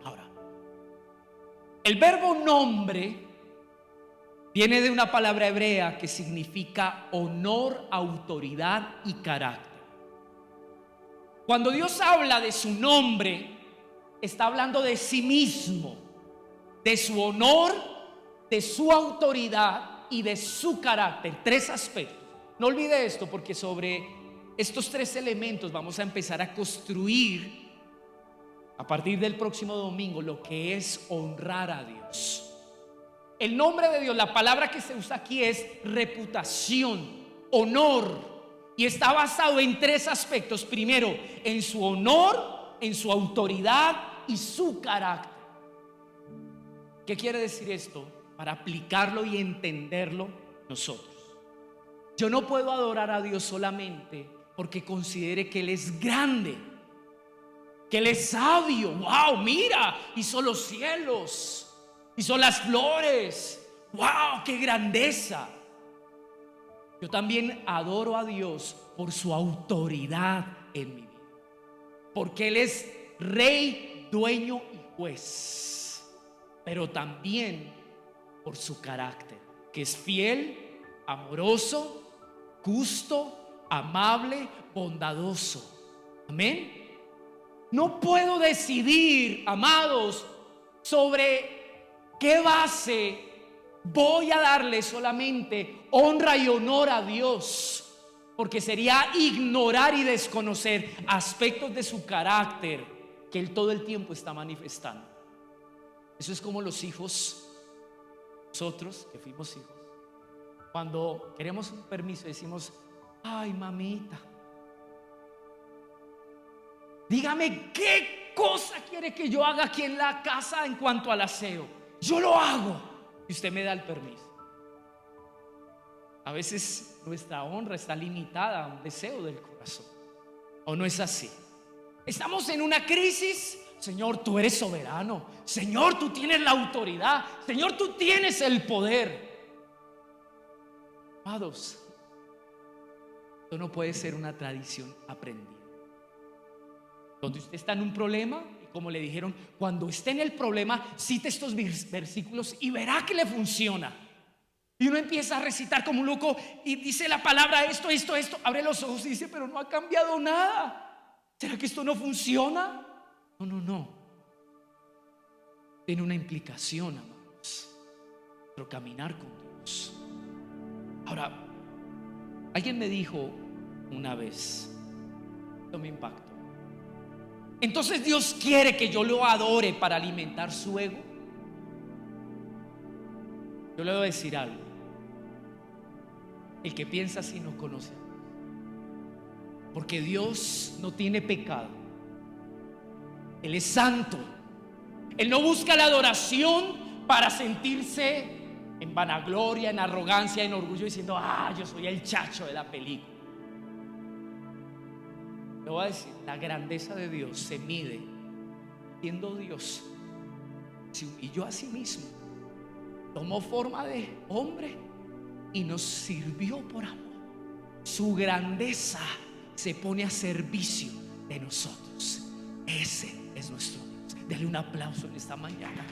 Ahora, el verbo nombre viene de una palabra hebrea que significa honor, autoridad y carácter. Cuando Dios habla de su nombre, está hablando de sí mismo, de su honor, de su autoridad y de su carácter. Tres aspectos. No olvide esto, porque sobre estos tres elementos vamos a empezar a construir, a partir del próximo domingo lo que es honrar a Dios. El nombre de Dios, la palabra que se usa aquí es reputación, honor, y está basado en tres aspectos. Primero, en su honor, en su autoridad y su carácter. ¿Qué quiere decir esto? Para aplicarlo y entenderlo nosotros. Yo no puedo adorar a Dios solamente porque considere que Él es grande, que Él es sabio. ¡Wow! Mira, hizo los cielos, hizo las flores. ¡Wow! ¡Qué grandeza! Yo también adoro a Dios por su autoridad en mi vida, porque Él es rey, dueño y juez, pero también por su carácter, que es fiel, amoroso, justo, amable, bondadoso. Amén. No puedo decidir, amados, sobre qué base voy a darle solamente honra y honor a Dios, porque sería ignorar y desconocer aspectos de su carácter que Él todo el tiempo está manifestando. Eso es como los hijos, nosotros que fuimos hijos, cuando queremos un permiso decimos: ay, mamita, dígame qué cosa quiere que yo haga aquí en la casa en cuanto al aseo. Yo lo hago y usted me da el permiso. A veces nuestra honra está limitada a un deseo del corazón, ¿o no es así? Estamos en una crisis. Señor, tú eres soberano. Señor, tú tienes la autoridad. Señor, tú tienes el poder. Amados, esto no puede ser una tradición aprendida, donde usted está en un problema y, como le dijeron, cuando esté en el problema, cite estos versículos y verá que le funciona. Y uno empieza a recitar como un loco y dice la palabra esto, abre los ojos y dice: pero no ha cambiado nada. ¿Será que esto no funciona? No. Tiene una implicación, amados, nuestro caminar con Dios. Ahora, alguien me dijo una vez, esto me impactó: entonces Dios quiere que yo lo adore para alimentar su ego. Yo le voy a decir algo: el que piensa así no conoce a Dios, porque Dios no tiene pecado. Él es santo. Él no busca la adoración para sentirse en vanagloria, en arrogancia, en orgullo, diciendo: yo soy el chacho de la película. Le voy a decir, la grandeza de Dios se mide siendo Dios. Se humilló a sí mismo, tomó forma de hombre y nos sirvió por amor. Su grandeza se pone a servicio de nosotros. Ese es nuestro Dios. Dale un aplauso en esta mañana.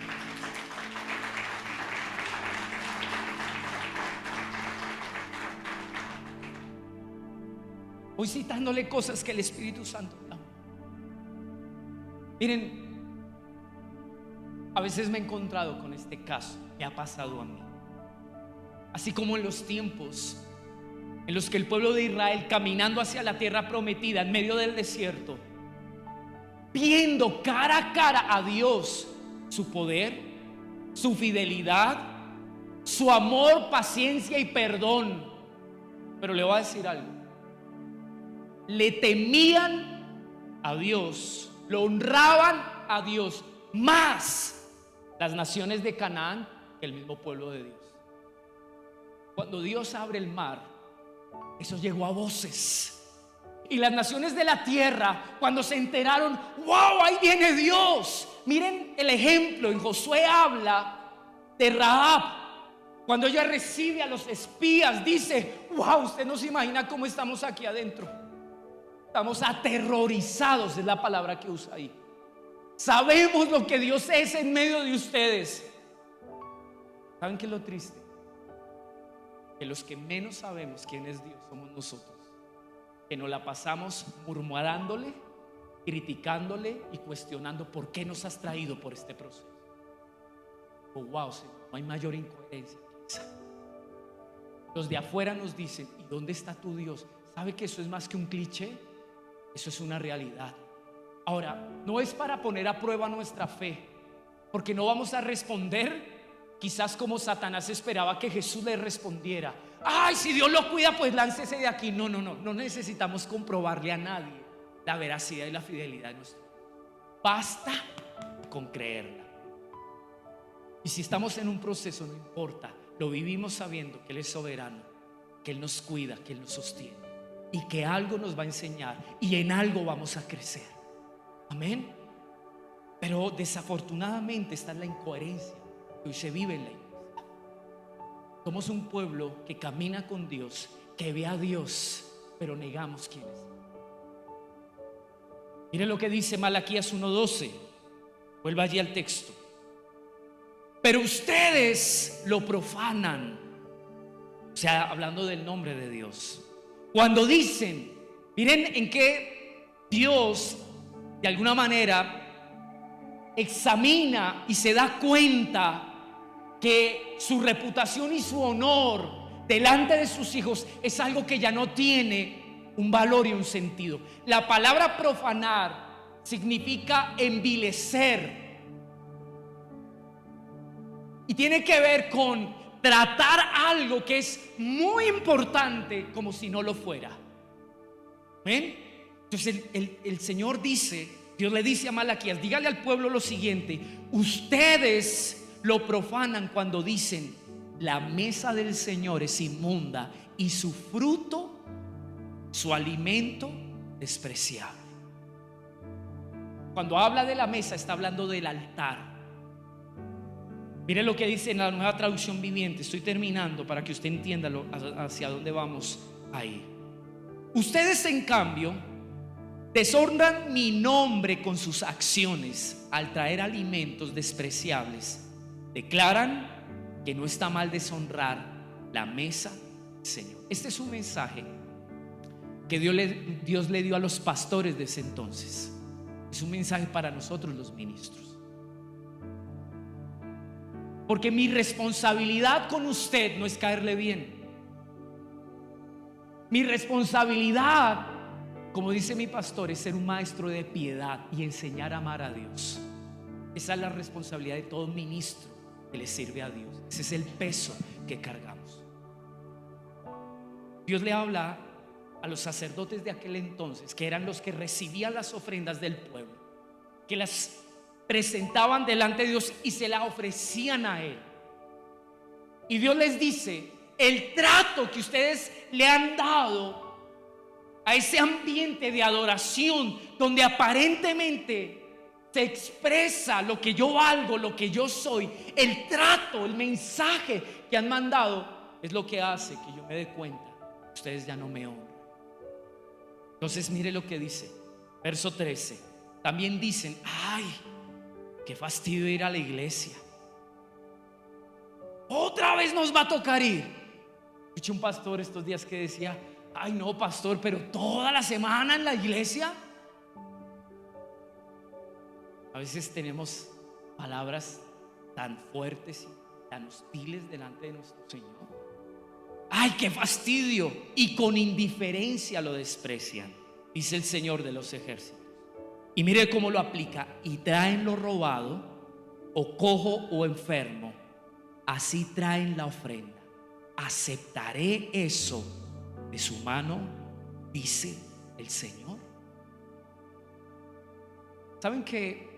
Voy citándole cosas que el Espíritu Santo da. Miren, a veces me he encontrado con este caso. Me ha pasado a mí. Así como en los tiempos en los que el pueblo de Israel, caminando hacia la tierra prometida en medio del desierto, viendo cara a cara a Dios, su poder, su fidelidad, su amor, paciencia y perdón. Pero le voy a decir algo: le temían a Dios, lo honraban a Dios más las naciones de Canaán que el mismo pueblo de Dios. Cuando Dios abre el mar, eso llegó a voces. Y las naciones de la tierra, cuando se enteraron: wow, ahí viene Dios. Miren el ejemplo. En Josué habla de Rahab. Cuando ella recibe a los espías, dice: wow, usted no se imagina cómo estamos aquí adentro. Estamos aterrorizados, es la palabra que usa ahí. Sabemos lo que Dios es en medio de ustedes. ¿Saben qué es lo triste? Que los que menos sabemos quién es Dios somos nosotros, que nos la pasamos murmurándole, criticándole y cuestionando por qué nos has traído por este proceso. Oh, wow, Señor, no hay mayor incoherencia que esa. Los de afuera nos dicen: ¿y dónde está tu Dios? ¿Sabe que eso es más que un cliché? Eso es una realidad. Ahora, no es para poner a prueba nuestra fe, porque no vamos a responder quizás como Satanás esperaba que Jesús le respondiera: ay, si Dios lo cuida, pues láncese de aquí. No necesitamos comprobarle a nadie la veracidad y la fidelidad de nuestro Dios. Basta con creerla. Y si estamos en un proceso, no importa, lo vivimos sabiendo que Él es soberano, que Él nos cuida, que Él nos sostiene y que algo nos va a enseñar y en algo vamos a crecer. Amén. Pero desafortunadamente está en la incoherencia que hoy se vive en la iglesia. Somos un pueblo que camina con Dios, que ve a Dios, pero negamos quién es. Mire lo que dice Malaquías 1:12. Vuelva allí al texto. Pero ustedes lo profanan, o sea, hablando del nombre de Dios. Cuando dicen, miren en qué Dios de alguna manera examina y se da cuenta que su reputación y su honor delante de sus hijos es algo que ya no tiene un valor y un sentido. La palabra profanar significa envilecer y tiene que ver con tratar algo que es muy importante como si no lo fuera. ¿Ven? Entonces el Señor dice, Dios le dice a Malaquías: dígale al pueblo lo siguiente: ustedes lo profanan cuando dicen, la mesa del Señor es inmunda y su fruto, su alimento, despreciable. Cuando habla de la mesa, está hablando del altar. Mire lo que dice en la Nueva Traducción Viviente. Estoy terminando para que usted entienda hacia dónde vamos a ir. Ustedes, en cambio, deshonran mi nombre con sus acciones al traer alimentos despreciables. Declaran que no está mal deshonrar la mesa del Señor. Este es un mensaje que Dios le dio a los pastores de ese entonces. Es un mensaje para nosotros los ministros. Porque mi responsabilidad con usted no es caerle bien. Mi responsabilidad, como dice mi pastor, es ser un maestro de piedad y enseñar a amar a Dios. Esa es la responsabilidad de todo ministro que le sirve a Dios. Ese es el peso que cargamos. Dios le habla a los sacerdotes de aquel entonces, que eran los que recibían las ofrendas del pueblo, que las presentaban delante de Dios y se la ofrecían a Él. Y Dios les dice: el trato que ustedes le han dado a ese ambiente de adoración, donde aparentemente se expresa lo que yo valgo, lo que yo soy, el trato, el mensaje que han mandado, es lo que hace que yo me dé cuenta: ustedes ya no me honran. Entonces mire lo que dice, verso 13. También dicen: ay, qué fastidio ir a la iglesia. Otra vez nos va a tocar ir. Escuché un pastor estos días que decía: ay, no, pastor, pero toda la semana en la iglesia. A veces tenemos palabras tan fuertes y tan hostiles delante de nuestro Señor. Ay, qué fastidio. Y con indiferencia lo desprecian, dice el Señor de los ejércitos. Y mire cómo lo aplica: y traen lo robado, o cojo o enfermo, así traen la ofrenda. ¿Aceptaré eso de su mano?, dice el Señor. ¿Saben que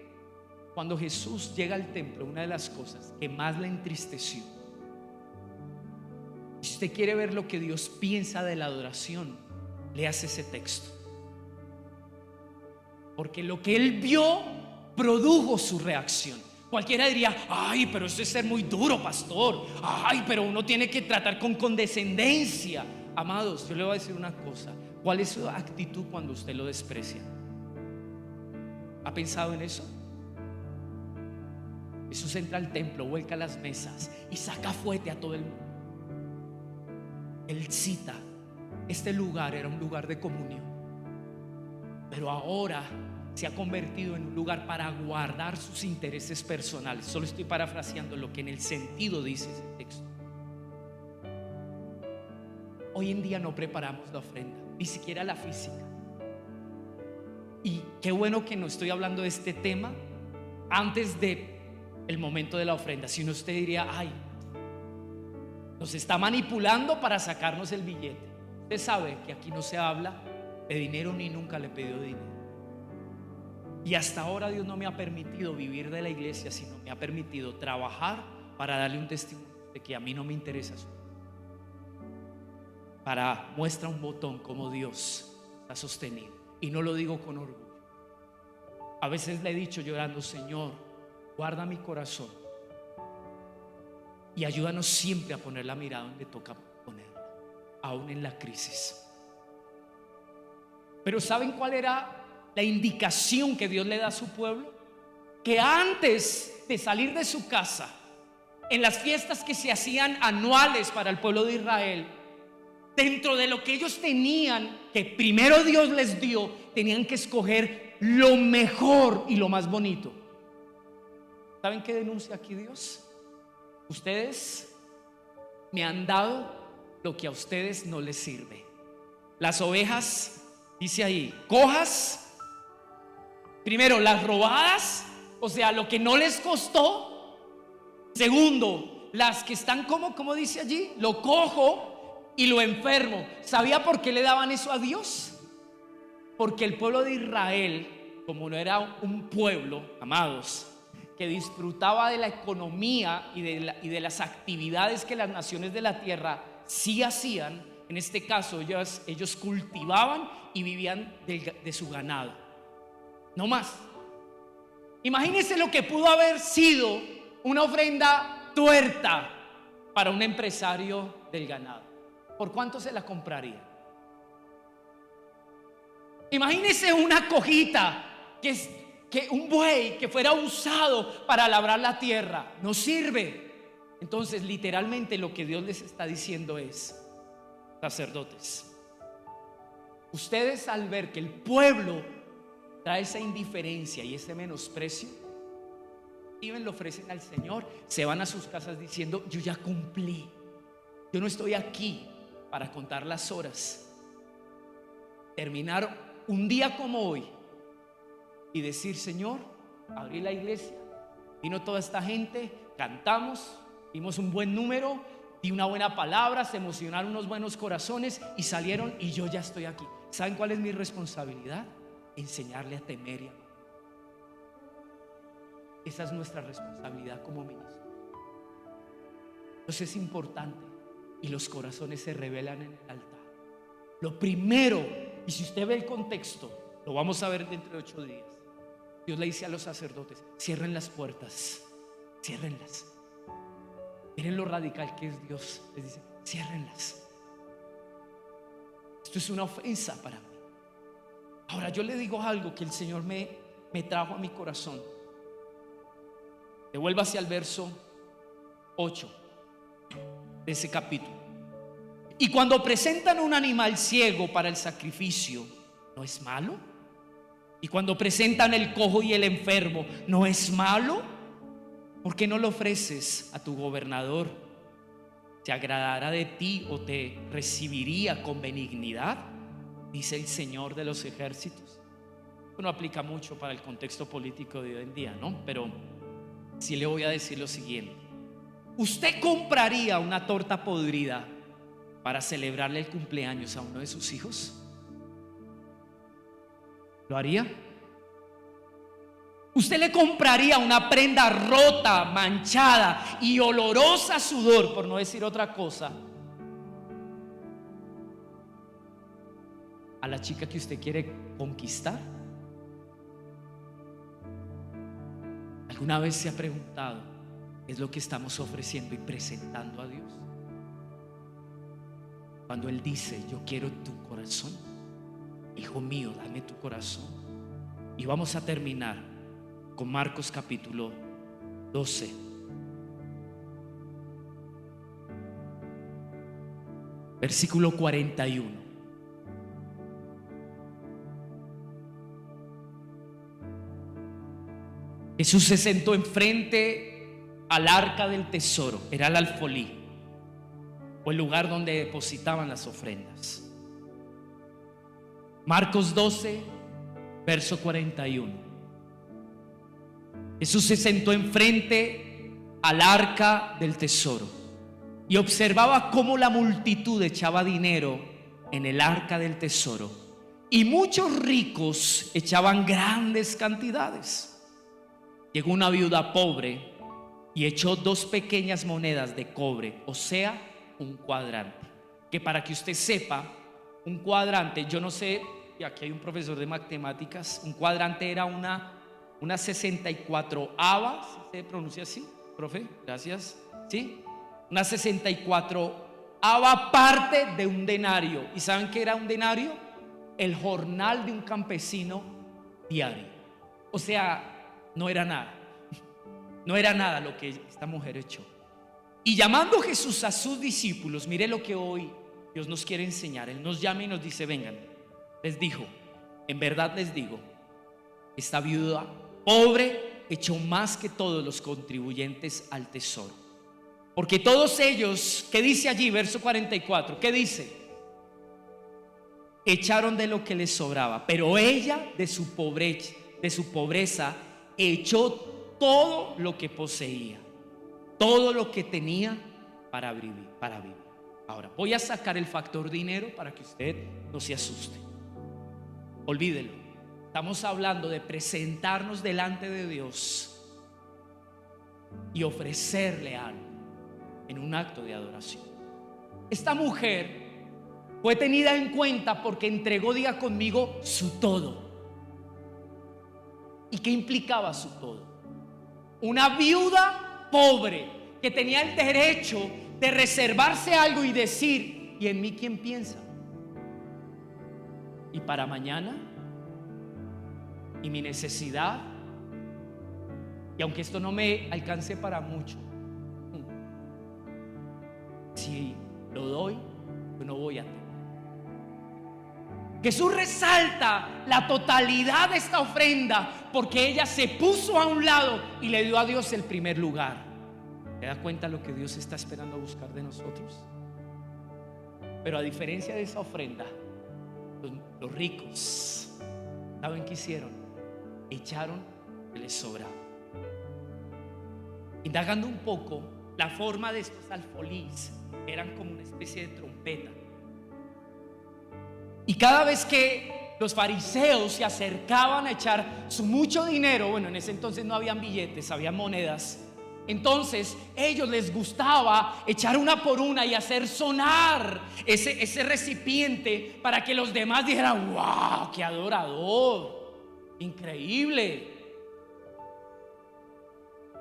cuando Jesús llega al templo, una de las cosas que más le entristeció, si usted quiere ver lo que Dios piensa de la adoración, léase ese texto? Porque lo que él vio produjo su reacción. Cualquiera diría: ay, pero eso es ser muy duro, pastor. Ay, pero uno tiene que tratar con condescendencia. Amados, yo le voy a decir una cosa: ¿cuál es su actitud cuando usted lo desprecia? ¿Ha pensado en eso? Jesús entra al templo, vuelca las mesas y saca fuete a todo el mundo. Él cita: este lugar era un lugar de comunión, pero ahora se ha convertido en un lugar para guardar sus intereses personales. Solo estoy parafraseando lo que en el sentido dice ese texto. Hoy en día no preparamos la ofrenda, ni siquiera la física. Y qué bueno que no estoy hablando de este tema antes de el momento de la ofrenda. Si no, usted diría: ay, nos está manipulando para sacarnos el billete. Usted sabe que aquí no se habla de dinero, ni nunca le he pedido dinero. Y hasta ahora Dios no me ha permitido vivir de la iglesia, sino me ha permitido trabajar para darle un testimonio de que a mí no me interesa eso. Para muestra un botón como Dios está sostenido. Y no lo digo con orgullo. A veces le he dicho llorando: Señor, guarda mi corazón y ayúdanos siempre a poner la mirada donde toca ponerla, aún en la crisis. Pero ¿saben cuál era la indicación que Dios le da a su pueblo? Que antes de salir de su casa, en las fiestas que se hacían anuales para el pueblo de Israel, dentro de lo que ellos tenían, que primero Dios les dio, tenían que escoger lo mejor y lo más bonito. ¿Saben qué denuncia aquí Dios? Ustedes me han dado lo que a ustedes no les sirve. Las ovejas, dice ahí, cojas, primero las robadas, o sea, lo que no les costó. Segundo, las que están como dice allí, lo cojo y lo enfermo. ¿Sabía por qué le daban eso a Dios? Porque el pueblo de Israel, como no era un pueblo, amados, que disfrutaba de la economía y de las actividades que las naciones de la tierra sí hacían, en este caso ellos cultivaban y vivían de su ganado. No más. Imagínense lo que pudo haber sido una ofrenda tuerta para un empresario del ganado. ¿Por cuánto se la compraría? Imagínese una cojita, que un buey que fuera usado para labrar la tierra. No sirve. Entonces, literalmente lo que Dios les está diciendo es: sacerdotes, ustedes, al ver que el pueblo trae esa indiferencia y ese menosprecio, y lo ofrecen al Señor, se van a sus casas diciendo: yo ya cumplí, yo no estoy aquí para contar las horas. Terminar un día como hoy y decir: Señor, abrí la iglesia, vino toda esta gente, cantamos, dimos un buen número, di una buena palabra, se emocionaron unos buenos corazones y salieron, y yo ya estoy aquí. ¿Saben cuál es mi responsabilidad? Enseñarle a temer y amar. Esa es nuestra responsabilidad como ministros. Entonces es importante, y los corazones se revelan en el altar. Lo primero, y si usted ve el contexto, lo vamos a ver dentro de 8 días. Dios le dice a los sacerdotes: cierren las puertas, ciérrenlas. Miren lo radical que es Dios. Les dice: ciérrenlas. Esto es una ofensa para mí. Ahora yo le digo algo que el Señor me trajo a mi corazón. Devuélvase al verso 8 de ese capítulo. Y cuando presentan un animal ciego para el sacrificio, ¿no es malo? Y cuando presentan el cojo y el enfermo, ¿no es malo? ¿Por qué no lo ofreces a tu gobernador? ¿Te agradará de ti o te recibiría con benignidad? Dice el Señor de los ejércitos. Esto no aplica mucho para el contexto político de hoy en día, ¿no? Pero sí le voy a decir lo siguiente: ¿usted compraría una torta podrida para celebrarle el cumpleaños a uno de sus hijos? ¿Lo haría? ¿Usted le compraría una prenda rota, manchada y olorosa a sudor, por no decir otra cosa, a la chica que usted quiere conquistar? ¿Alguna vez se ha preguntado qué es lo que estamos ofreciendo y presentando a Dios? Cuando Él dice: yo quiero tu corazón, hijo mío, dame tu corazón. Y vamos a terminar con Marcos capítulo 12. Versículo 41. Jesús se sentó enfrente al arca del tesoro. Era el alfolí, o el lugar donde depositaban las ofrendas. Marcos 12, verso 41. Jesús se sentó enfrente al arca del tesoro y observaba cómo la multitud echaba dinero en el arca del tesoro, y muchos ricos echaban grandes cantidades. Llegó una viuda pobre y echó 2 pequeñas monedas de cobre, o sea, un cuadrante. Que para que usted sepa, un cuadrante, yo no sé, y aquí hay un profesor de matemáticas, un cuadrante era una 64ava, ¿se pronuncia así, profe? Gracias. ¿Sí? Una 64ava parte de un denario. ¿Y saben qué era un denario? El jornal de un campesino diario. O sea, no era nada. No era nada lo que esta mujer echó. Y llamando Jesús a sus discípulos, mire lo que hoy Dios nos quiere enseñar. Él nos llama y nos dice: vengan. Les dijo: en verdad les digo, esta viuda pobre echó más que todos los contribuyentes al tesoro. Porque todos ellos, ¿qué dice allí? Verso 44, ¿qué dice? Echaron de lo que les sobraba, pero ella de su pobreza echó todo lo que poseía, todo lo que tenía para vivir. Ahora voy a sacar el factor dinero para que usted no se asuste. Olvídelo. Estamos hablando de presentarnos delante de Dios y ofrecerle algo en un acto de adoración. Esta mujer fue tenida en cuenta porque entregó, diga conmigo, su todo. ¿Y qué implicaba su todo? Una viuda pobre que tenía el derecho de reservarse algo y decir: ¿y en mí quién piensa? ¿Y para mañana? ¿Y mi necesidad? Y aunque esto no me alcance para mucho, si lo doy, yo no voy a tener. Jesús resalta la totalidad de esta ofrenda porque ella se puso a un lado y le dio a Dios el primer lugar. ¿Te das cuenta lo que Dios está esperando buscar de nosotros? Pero a diferencia de esa ofrenda, los ricos, ¿saben qué hicieron? Echaron lo que les sobraba. Indagando un poco, la forma de estos alfolís eran como una especie de trompeta. Y cada vez que los fariseos se acercaban a echar su mucho dinero, bueno, en ese entonces no habían billetes, había monedas. Entonces ellos les gustaba echar una por una y hacer sonar ese recipiente para que los demás dijeran: ¡wow! ¡Qué adorador! ¡Increíble!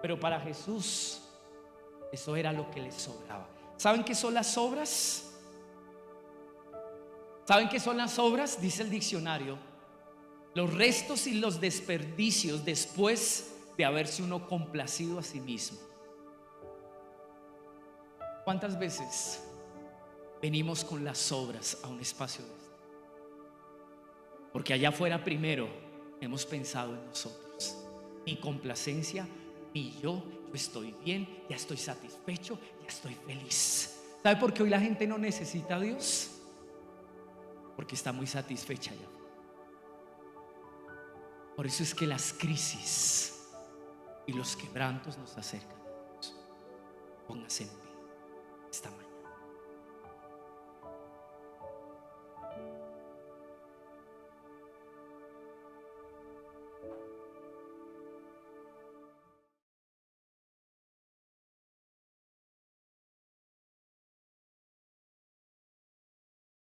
Pero para Jesús eso era lo que les sobraba. ¿Saben qué son las sobras? ¿Saben qué son las sobras? Dice el diccionario: los restos y los desperdicios después de haberse uno complacido a sí mismo. ¿Cuántas veces venimos con las sobras a un espacio de este? Porque allá afuera primero hemos pensado en nosotros. Mi complacencia, y yo estoy bien, ya estoy satisfecho, ya estoy feliz. ¿Sabe por qué hoy la gente no necesita a Dios? Porque está muy satisfecha ya. Por eso es que las crisis y los quebrantos nos acercan a Dios. Póngase en pie esta mañana.